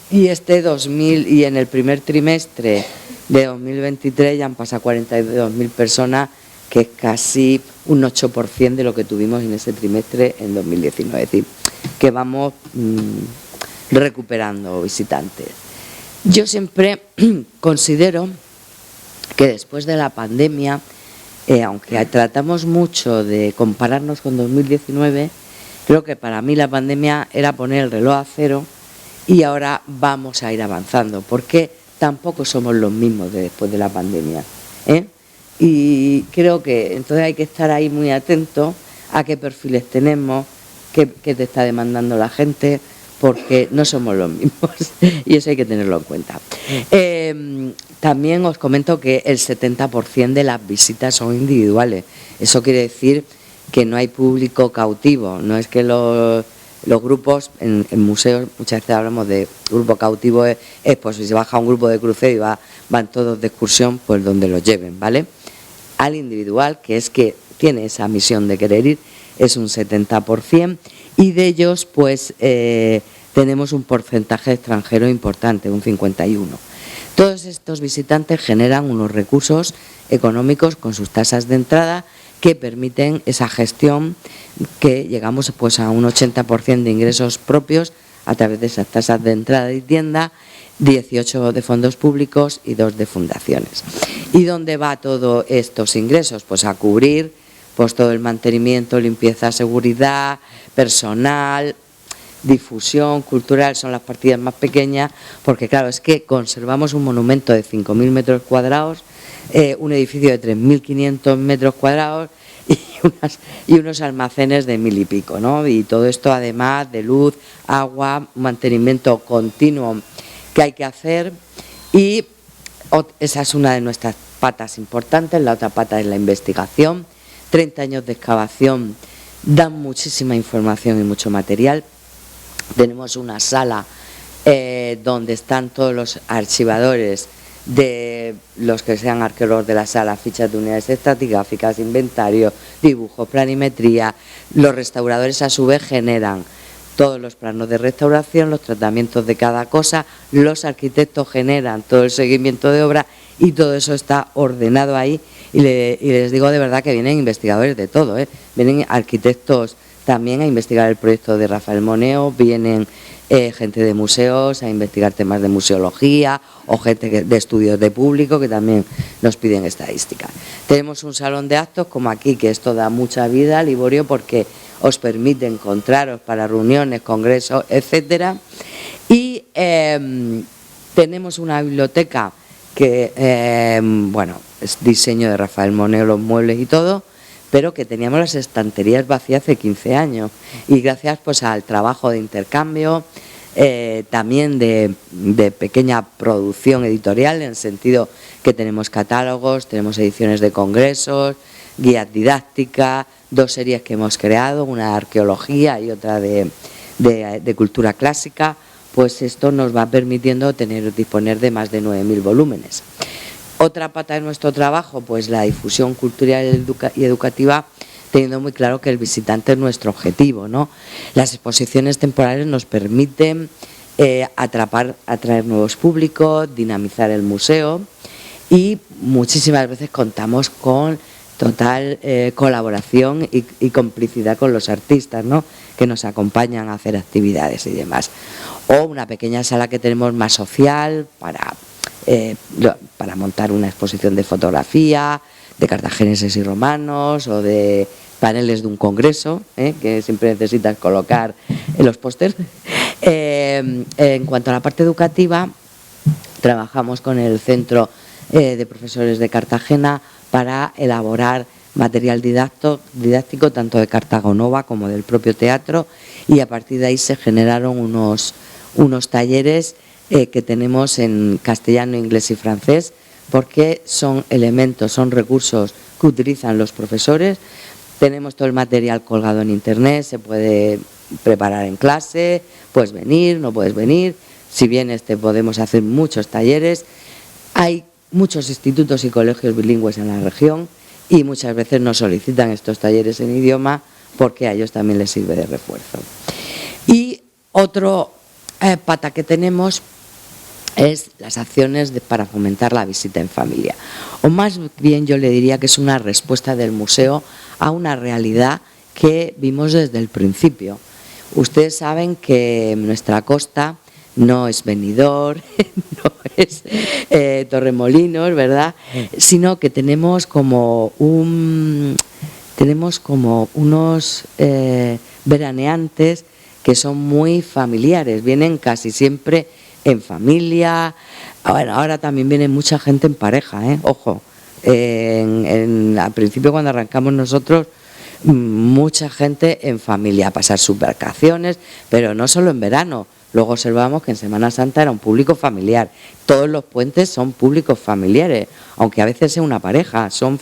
y en el primer trimestre de 2023 ya han pasado 42.000 personas, que es casi un 8% de lo que tuvimos en ese trimestre en 2019. Es decir, que vamos recuperando visitantes. Yo siempre considero que después de la pandemia, aunque tratamos mucho de compararnos con 2019, creo que para mí la pandemia era poner el reloj a cero y ahora vamos a ir avanzando, porque tampoco somos los mismos de después de la pandemia, ¿eh? Y creo que entonces hay que estar ahí muy atentos a qué perfiles tenemos, qué te está demandando la gente, porque no somos los mismos y eso hay que tenerlo en cuenta. También os comento que el 70% de las visitas son individuales. Eso quiere decir que no hay público cautivo. No es que los grupos en museos, muchas veces hablamos de grupo cautivo, es pues si se baja un grupo de crucero y van todos de excursión, pues donde los lleven, ¿vale? Al individual, que es que tiene esa misión de querer ir, es un 70%, y de ellos pues tenemos un porcentaje extranjero importante, un 51%. Todos estos visitantes generan unos recursos económicos con sus tasas de entrada que permiten esa gestión, que llegamos pues a un 80% de ingresos propios a través de esas tasas de entrada y tienda, 18 de fondos públicos y 2 de fundaciones. ¿Y dónde va todos estos ingresos? Pues a cubrir pues todo el mantenimiento, limpieza, seguridad, personal, difusión cultural, son las partidas más pequeñas, porque claro, es que conservamos un monumento de 5.000 metros cuadrados, un edificio de 3.500 metros cuadrados y unos almacenes de 1.000 y pico, ¿no? Y todo esto además de luz, agua, mantenimiento continuo que hay que hacer, y esa es una de nuestras patas importantes. La otra pata es la investigación. 30 años de excavación dan muchísima información y mucho material. Tenemos una sala donde están todos los archivadores de los que sean arqueólogos de la sala, fichas de unidades estratigráficas, inventario, dibujo, planimetría. Los restauradores a su vez generan todos los planos de restauración, los tratamientos de cada cosa, los arquitectos generan todo el seguimiento de obra y todo eso está ordenado ahí. Y les digo de verdad que vienen investigadores de todo, vienen arquitectos también a investigar el proyecto de Rafael Moneo, vienen gente de museos a investigar temas de museología, o gente de estudios de público que también nos piden estadísticas. Tenemos un salón de actos como aquí, que esto da mucha vida, Liborio, porque os permite encontraros para reuniones, congresos, etcétera. Y tenemos una biblioteca que, bueno, es diseño de Rafael Moneo, los muebles y todo, pero que teníamos las estanterías vacías hace 15 años, y gracias pues al trabajo de intercambio, también de pequeña producción editorial, en el sentido que tenemos catálogos, tenemos ediciones de congresos, guías didácticas, 2 series que hemos creado, una de arqueología y otra de cultura clásica. Pues esto nos va permitiendo disponer de más de 9.000 volúmenes. Otra pata de nuestro trabajo, pues la difusión cultural y educativa, teniendo muy claro que el visitante es nuestro objetivo, ¿no? Las exposiciones temporales nos permiten atraer nuevos públicos, dinamizar el museo, y muchísimas veces contamos con total colaboración y complicidad con los artistas, ¿no?, que nos acompañan a hacer actividades y demás. O una pequeña sala que tenemos más social para montar una exposición de fotografía, de cartagineses y romanos, o de paneles de un congreso, que siempre necesitas colocar en los pósters. En cuanto a la parte educativa, trabajamos con el Centro de Profesores de Cartagena para elaborar material didáctico tanto de Cartagonova como del propio teatro, y a partir de ahí se generaron unos talleres que tenemos en castellano, inglés y francés, porque son elementos, son recursos que utilizan los profesores. Tenemos todo el material colgado en internet, se puede preparar en clase, puedes venir, no puedes venir. Si vienes podemos hacer muchos talleres. Hay muchos institutos y colegios bilingües en la región y muchas veces nos solicitan estos talleres en idioma porque a ellos también les sirve de refuerzo. Y otro pata que tenemos es las acciones para fomentar la visita en familia. O más bien yo le diría que es una respuesta del museo a una realidad que vimos desde el principio. Ustedes saben que nuestra costa no es Benidorm, no es Torremolinos, ¿verdad?, sino que tenemos como unos veraneantes que son muy familiares, vienen casi siempre en familia. Bueno, ahora también viene mucha gente en pareja, ojo. Al principio, cuando arrancamos nosotros, mucha gente en familia a pasar sus vacaciones, pero no solo en verano. Luego observamos que en Semana Santa era un público familiar. Todos los puentes son públicos familiares, aunque a veces sea una pareja, son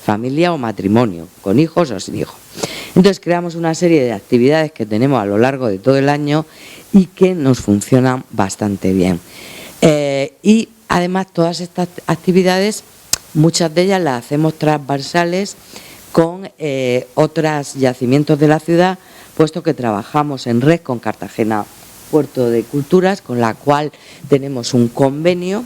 familia o matrimonio, con hijos o sin hijos. Entonces creamos una serie de actividades que tenemos a lo largo de todo el año y que nos funcionan bastante bien. Y además todas estas actividades, muchas de ellas las hacemos transversales con otros yacimientos de la ciudad, puesto que trabajamos en red con Cartagena Puerto de Culturas, con la cual tenemos un convenio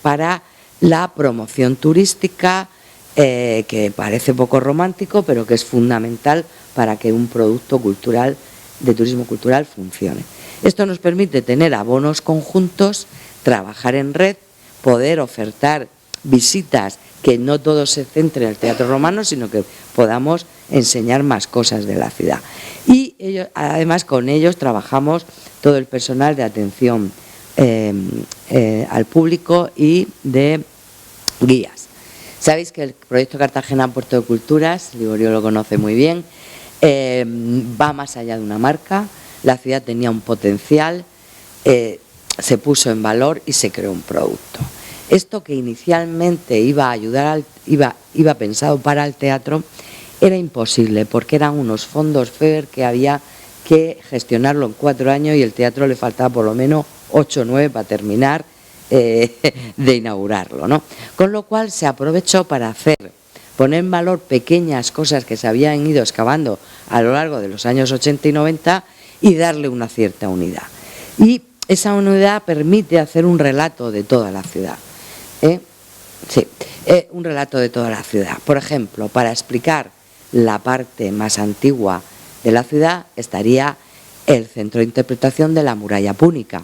para la promoción turística, que parece poco romántico, pero que es fundamental para que un producto cultural, de turismo cultural, funcione. Esto nos permite tener abonos conjuntos, trabajar en red, poder ofertar visitas que no todo se centre en el Teatro Romano, sino que podamos enseñar más cosas de la ciudad. Y además con ellos trabajamos todo el personal de atención al público y de guías. Sabéis que el proyecto Cartagena Puerto de Culturas, Liborio lo conoce muy bien, va más allá de una marca. La ciudad tenía un potencial, se puso en valor y se creó un producto. Esto, que inicialmente iba a ayudar iba pensado para el teatro, era imposible porque eran unos fondos FEDER que había que gestionarlo en 4 años y el teatro le faltaba por lo menos 8 o 9 para terminar de inaugurarlo, ¿no? Con lo cual se aprovechó para poner en valor pequeñas cosas que se habían ido excavando a lo largo de los años 80 y 90 y darle una cierta unidad. Y esa unidad permite hacer un relato de toda la ciudad. Un relato de toda la ciudad. Por ejemplo, para explicar la parte más antigua de la ciudad estaría el centro de interpretación de la muralla púnica,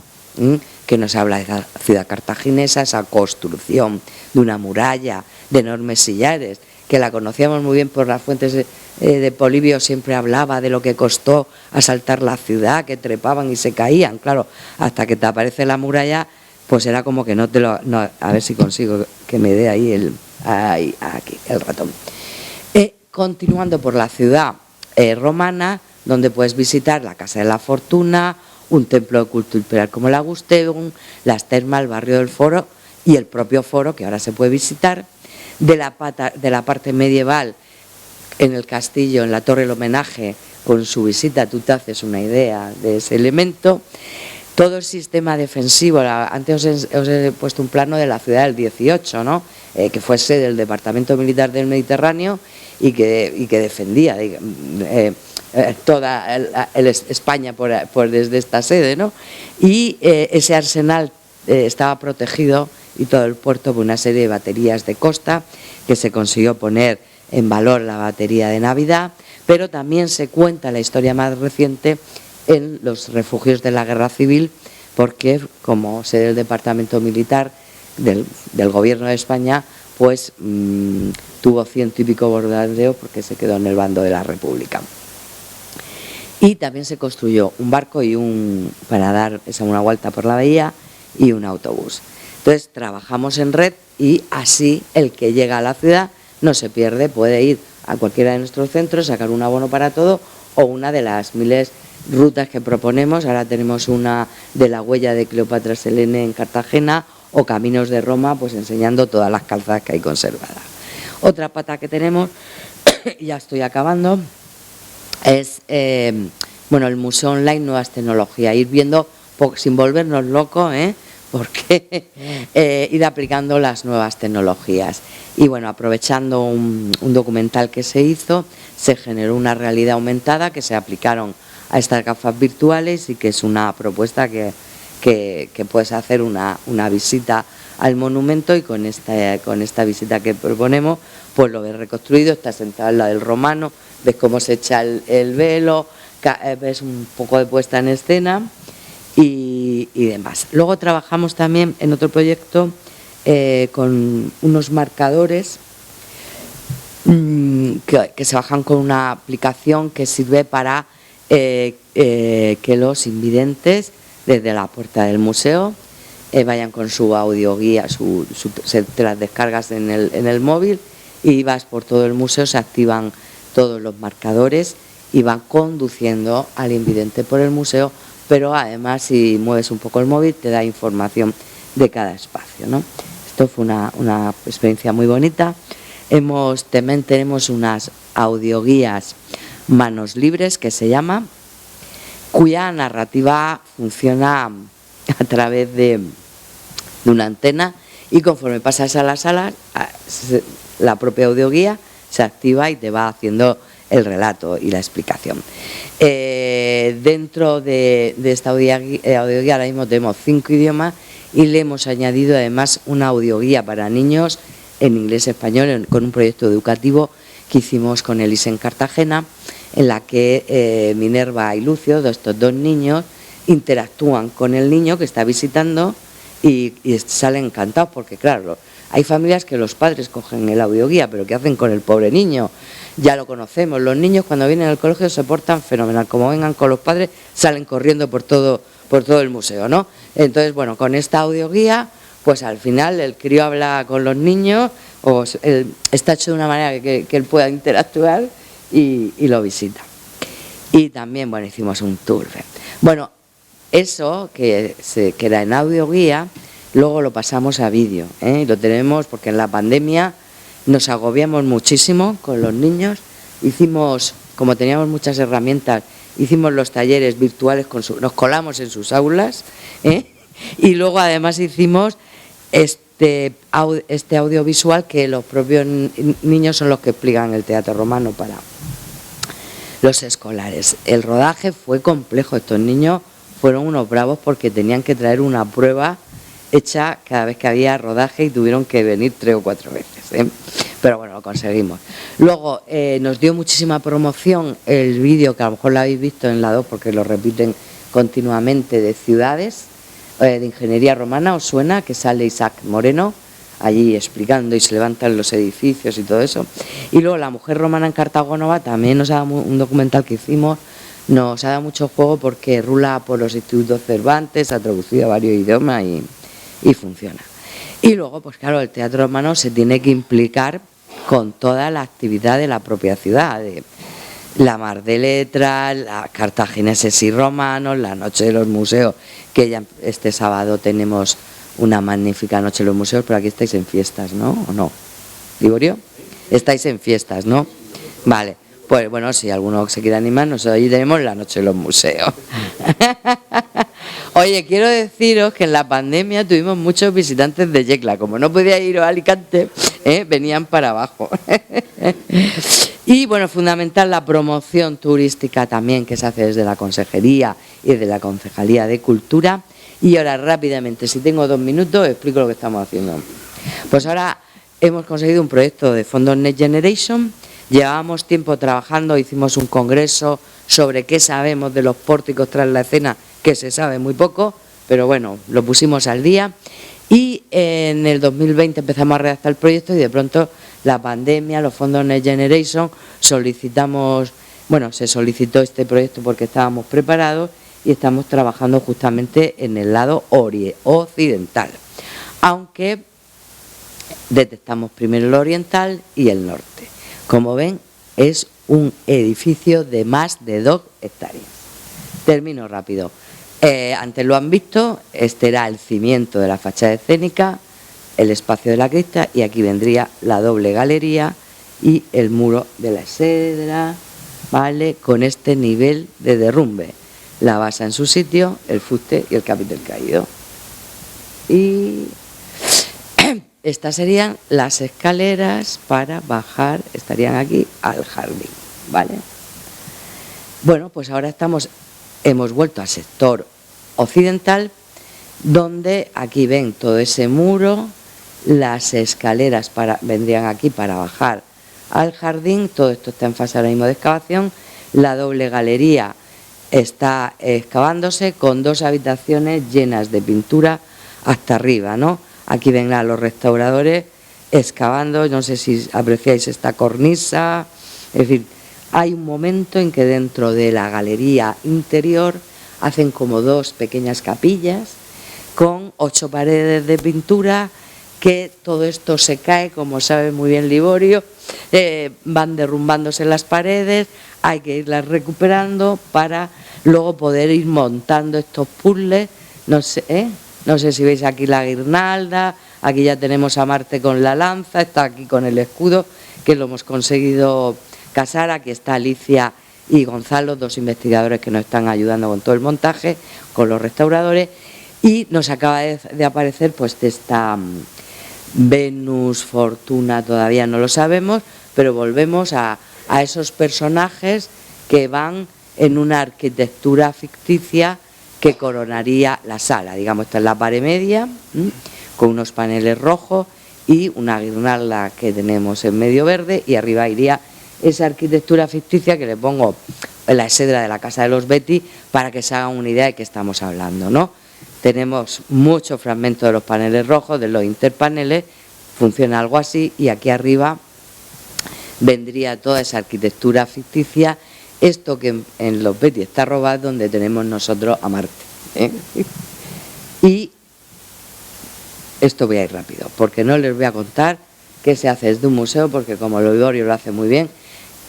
que nos habla de la ciudad cartaginesa, esa construcción de una muralla de enormes sillares, que la conocíamos muy bien por las fuentes de Polibio, siempre hablaba de lo que costó asaltar la ciudad, que trepaban y se caían. Claro, hasta que te aparece la muralla, pues era como que a ver si consigo que me dé ahí aquí el ratón. Continuando por la ciudad romana, donde puedes visitar la Casa de la Fortuna, un templo de culto imperial como el Augusteum, las termas, el barrio del Foro y el propio Foro, que ahora se puede visitar. De la parte medieval, en el castillo, en la Torre del Homenaje, con su visita tú te haces una idea de ese elemento. Todo el sistema defensivo, antes os he puesto un plano de la ciudad del 18, ¿no? Que fue sede del Departamento Militar del Mediterráneo y que defendía toda España desde esta sede, ¿no? Y ese arsenal estaba protegido y todo el puerto por una serie de baterías de costa, que se consiguió poner en valor la batería de Navidad, pero también se cuenta la historia más reciente en los refugios de la Guerra Civil, porque como sede del Departamento Militar del Gobierno de España, pues tuvo 100 y pico bombardeos porque se quedó en el bando de la República. Y también se construyó un barco y para dar una vuelta por la bahía y un autobús. Entonces trabajamos en red y así el que llega a la ciudad no se pierde, puede ir a cualquiera de nuestros centros, sacar un abono para todo o una de las miles rutas que proponemos. Ahora tenemos una de la huella de Cleopatra Selene en Cartagena o Caminos de Roma, pues enseñando todas las calzadas que hay conservadas. Otra pata que tenemos, ya estoy acabando, es el Museo Online Nuevas Tecnologías, ir viendo sin volvernos locos, porque ir aplicando las nuevas tecnologías. Y bueno, aprovechando un documental que se hizo, se generó una realidad aumentada que se aplicaron a estas gafas virtuales y que es una propuesta que puedes hacer una visita al monumento y con esta visita que proponemos, pues lo ves reconstruido, estás sentado en la del romano, ves cómo se echa el velo, ves un poco de puesta en escena y demás. Luego trabajamos también en otro proyecto con unos marcadores que se bajan con una aplicación que sirve para que los invidentes desde la puerta del museo vayan con su audioguía, te las descargas en el móvil y vas por todo el museo, se activan todos los marcadores y van conduciendo al invidente por el museo, pero además si mueves un poco el móvil te da información de cada espacio, ¿no? Esto fue una experiencia muy bonita. También tenemos unas audioguías Manos Libres, que se llama, cuya narrativa funciona a través de una antena y conforme pasas a la sala, la propia audioguía se activa y te va haciendo el relato y la explicación. Dentro de esta audioguía ahora mismo tenemos 5 idiomas y le hemos añadido además una audioguía para niños en inglés y español con un proyecto educativo que hicimos con el ISE en Cartagena, en la que Minerva y Lucio, estos dos niños, interactúan con el niño que está visitando y salen encantados porque, claro, hay familias que los padres cogen el audioguía, pero ¿qué hacen con el pobre niño? Ya lo conocemos, los niños cuando vienen al colegio se portan fenomenal, como vengan con los padres salen corriendo por todo el museo, ¿no? Entonces, bueno, con esta audioguía, pues al final el crío habla con los niños, está hecho de una manera que él pueda interactuar y lo visita. Y también, bueno, hicimos un tour. Bueno, eso que era en audioguía, luego lo pasamos a vídeo, y lo tenemos porque en la pandemia nos agobiamos muchísimo con los niños. Hicimos, como teníamos muchas herramientas, hicimos los talleres virtuales, nos colamos en sus aulas, y luego además hicimos este audiovisual que los propios niños son los que explican el teatro romano para los escolares. El rodaje fue complejo, estos niños fueron unos bravos porque tenían que traer una prueba hecha cada vez que había rodaje y tuvieron que venir 3 o 4 veces, pero bueno, lo conseguimos. Luego nos dio muchísima promoción el vídeo, que a lo mejor lo habéis visto en la 2 porque lo repiten continuamente, de ciudades, de ingeniería romana. ¿Os suena? Que sale Isaac Moreno allí explicando y se levantan los edificios y todo eso. Y luego La mujer romana en Cartagonova también nos ha dado un documental que hicimos, nos ha dado mucho juego porque rula por los institutos Cervantes, ha traducido a varios idiomas y funciona. Y luego, pues claro, el teatro romano se tiene que implicar con toda la actividad de la propia ciudad, de la Mar de Letras, la Cartagineses y Romanos, la Noche de los Museos, que ya este sábado tenemos una magnífica Noche de los Museos, pero aquí estáis en fiestas, ¿no? ¿O no? ¿Liborio? Estáis en fiestas, ¿no? Vale, pues bueno, si alguno se quiere animar, nosotros allí tenemos la Noche de los Museos. Oye, quiero deciros que en la pandemia tuvimos muchos visitantes de Yecla, como no podía ir a Alicante, venían para abajo. Y bueno, fundamental la promoción turística también que se hace desde la Consejería y desde la Concejalía de Cultura, Y ahora rápidamente, si tengo 2 minutos, explico lo que estamos haciendo. Pues ahora hemos conseguido un proyecto de fondos Next Generation. Llevábamos tiempo trabajando, hicimos un congreso sobre qué sabemos de los pórticos tras la escena, que se sabe muy poco, pero bueno, lo pusimos al día. Y en el 2020 empezamos a redactar el proyecto y de pronto la pandemia, los fondos Next Generation, se solicitó este proyecto porque estábamos preparados y estamos trabajando justamente en el lado occidental, aunque detectamos primero el oriental y el norte. Como ven, es un edificio de más de 2 hectáreas. Termino rápido. Antes lo han visto, este era el cimiento de la fachada escénica, el espacio de la cripta, y aquí vendría la doble galería y el muro de la exedra, ¿vale? Con este nivel de derrumbe. La base en su sitio, el fuste y el capitel caído. Y estas serían las escaleras para bajar, estarían aquí al jardín, ¿vale? Bueno, pues ahora hemos vuelto al sector occidental, donde aquí ven todo ese muro, las escaleras vendrían aquí para bajar al jardín. Todo esto está en fase ahora mismo de excavación. La doble galería está excavándose con 2 habitaciones llenas de pintura hasta arriba, ¿no? Aquí ven a los restauradores excavando, no sé si apreciáis esta cornisa, es decir, hay un momento en que dentro de la galería interior hacen como 2 pequeñas capillas con 8 paredes de pintura, que todo esto se cae, como sabe muy bien Liborio, van derrumbándose las paredes, hay que irlas recuperando para luego poder ir montando estos puzzles. No sé si veis aquí la guirnalda, aquí ya tenemos a Marte con la lanza, está aquí con el escudo, que lo hemos conseguido casar. Aquí está Alicia y Gonzalo, 2 investigadores que nos están ayudando con todo el montaje, con los restauradores, y nos acaba de aparecer pues de esta Venus, Fortuna, todavía no lo sabemos, pero volvemos a esos personajes que van en una arquitectura ficticia que coronaría la sala. Digamos, esta es la pared media, con unos paneles rojos y una guirnalda que tenemos en medio verde, y arriba iría esa arquitectura ficticia que le pongo en la exedra de la casa de los Betty para que se hagan una idea de qué estamos hablando, ¿no? Tenemos muchos fragmentos de los paneles rojos, de los interpaneles, funciona algo así, y aquí arriba vendría toda esa arquitectura ficticia. Esto que en los Betty está robado, donde tenemos nosotros a Marte, ¿eh? Y esto voy a ir rápido, porque no les voy a contar qué se hace desde un museo, porque como Liborio lo hace muy bien,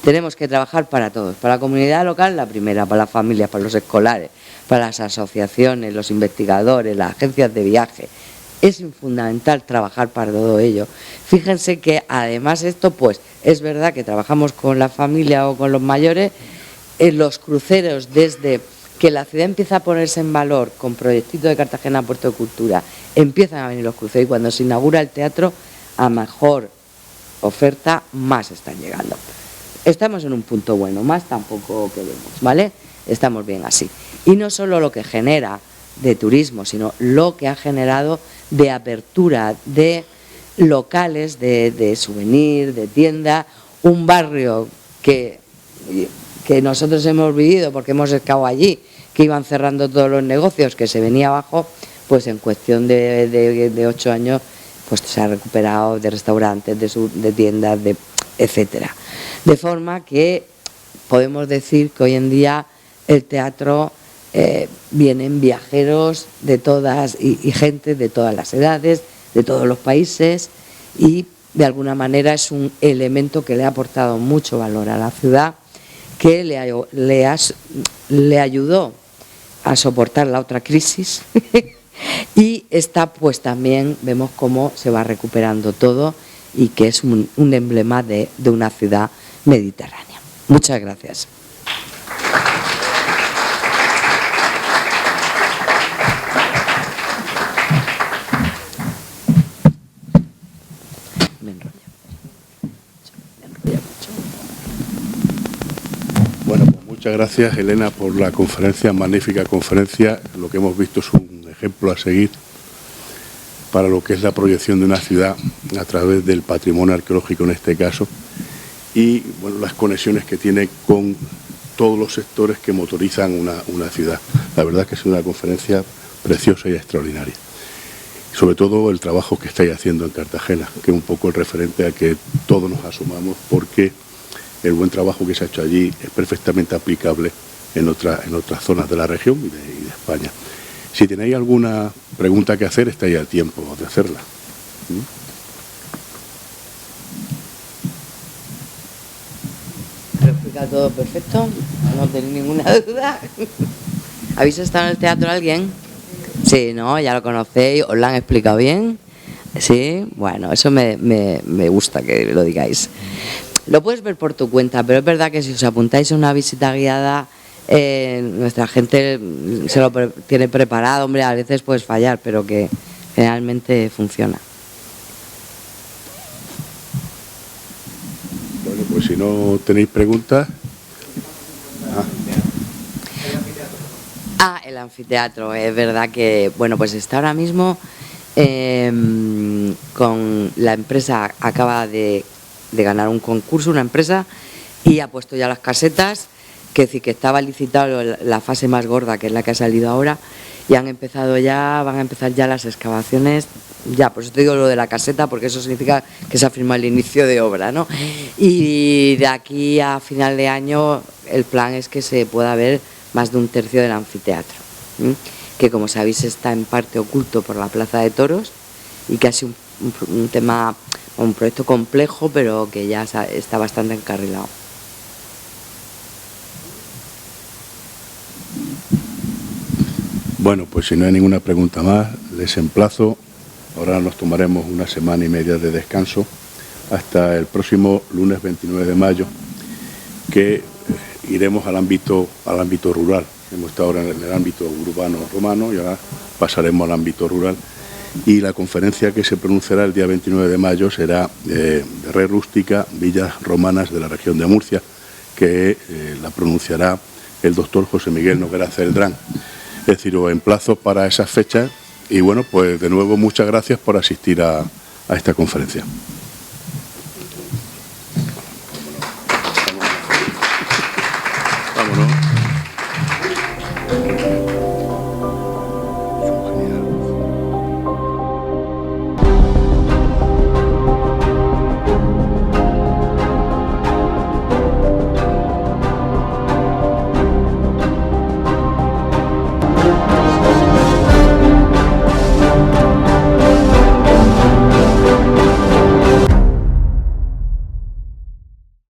tenemos que trabajar para todos, para la comunidad local, la primera, para las familias, para los escolares, para las asociaciones, los investigadores, las agencias de viaje. Es fundamental trabajar para todo ello. Fíjense que además esto, pues es verdad que trabajamos con la familia o con los mayores. En los cruceros, desde que la ciudad empieza a ponerse en valor con Proyectito de Cartagena Puerto de Cultura, empiezan a venir los cruceros, y cuando se inaugura el teatro, a mejor oferta, más están llegando. Estamos en un punto bueno, más tampoco queremos, ¿vale? Estamos bien así. Y no solo lo que genera de turismo, sino lo que ha generado de apertura de locales, de souvenir, de tienda, un barrio que nosotros hemos vivido porque hemos excavado allí, que iban cerrando todos los negocios, que se venía abajo, pues en cuestión de 8 años pues se ha recuperado de restaurantes, de tiendas, etcétera. De forma que podemos decir que hoy en día el teatro vienen viajeros de todas y gente de todas las edades, de todos los países, y de alguna manera es un elemento que le ha aportado mucho valor a la ciudad, que le ayudó a soportar la otra crisis y esta pues también vemos cómo se va recuperando todo, y que es un emblema de una ciudad mediterránea. Muchas gracias. Bueno, pues muchas gracias, Elena, por la conferencia, magnífica conferencia. Lo que hemos visto es un ejemplo a seguir para lo que es la proyección de una ciudad a través del patrimonio arqueológico en este caso, y bueno, las conexiones que tiene con todos los sectores que motorizan una ciudad. La verdad es que es una conferencia preciosa y extraordinaria. Sobre todo el trabajo que estáis haciendo en Cartagena, que es un poco el referente a que todos nos asumamos, porque el buen trabajo que se ha hecho allí es perfectamente aplicable en otras zonas de la región y de España. Si tenéis alguna pregunta que hacer, estáis a tiempo de hacerla. Lo explica todo perfecto, no tenéis ninguna duda. ¿Habéis estado en el teatro alguien? Sí, ¿no? Ya lo conocéis, os lo han explicado bien. Sí, bueno, eso me gusta que lo digáis. Lo puedes ver por tu cuenta, pero es verdad que si os apuntáis a una visita guiada, nuestra gente se lo tiene preparado. Hombre, a veces puedes fallar, pero que generalmente funciona. Bueno, pues si no tenéis preguntas... El anfiteatro, es verdad que, bueno, pues está ahora mismo con la empresa, acaba de ganar un concurso, una empresa, y ha puesto ya las casetas, que decir que estaba licitado la fase más gorda, que es la que ha salido ahora, y van a empezar ya las excavaciones, ya, por eso te digo lo de la caseta, porque eso significa que se ha firmado el inicio de obra, ¿no? Y de aquí a final de año el plan es que se pueda ver más de un tercio del anfiteatro, que como sabéis está en parte oculto por la Plaza de Toros, y que ha sido un tema, un proyecto complejo, pero que ya está bastante encarrilado. Bueno, pues si no hay ninguna pregunta más, les emplazo. Ahora nos tomaremos una semana y media de descanso hasta el próximo lunes 29 de mayo, que iremos al ámbito rural. Hemos estado ahora en el ámbito urbano romano y ahora pasaremos al ámbito rural. Y la conferencia que se pronunciará el día 29 de mayo será de Red Rústica, Villas Romanas de la región de Murcia, que la pronunciará el doctor José Miguel Noguera Celdrán. Es decir, os emplazo para esas fechas y bueno, pues de nuevo muchas gracias por asistir a esta conferencia.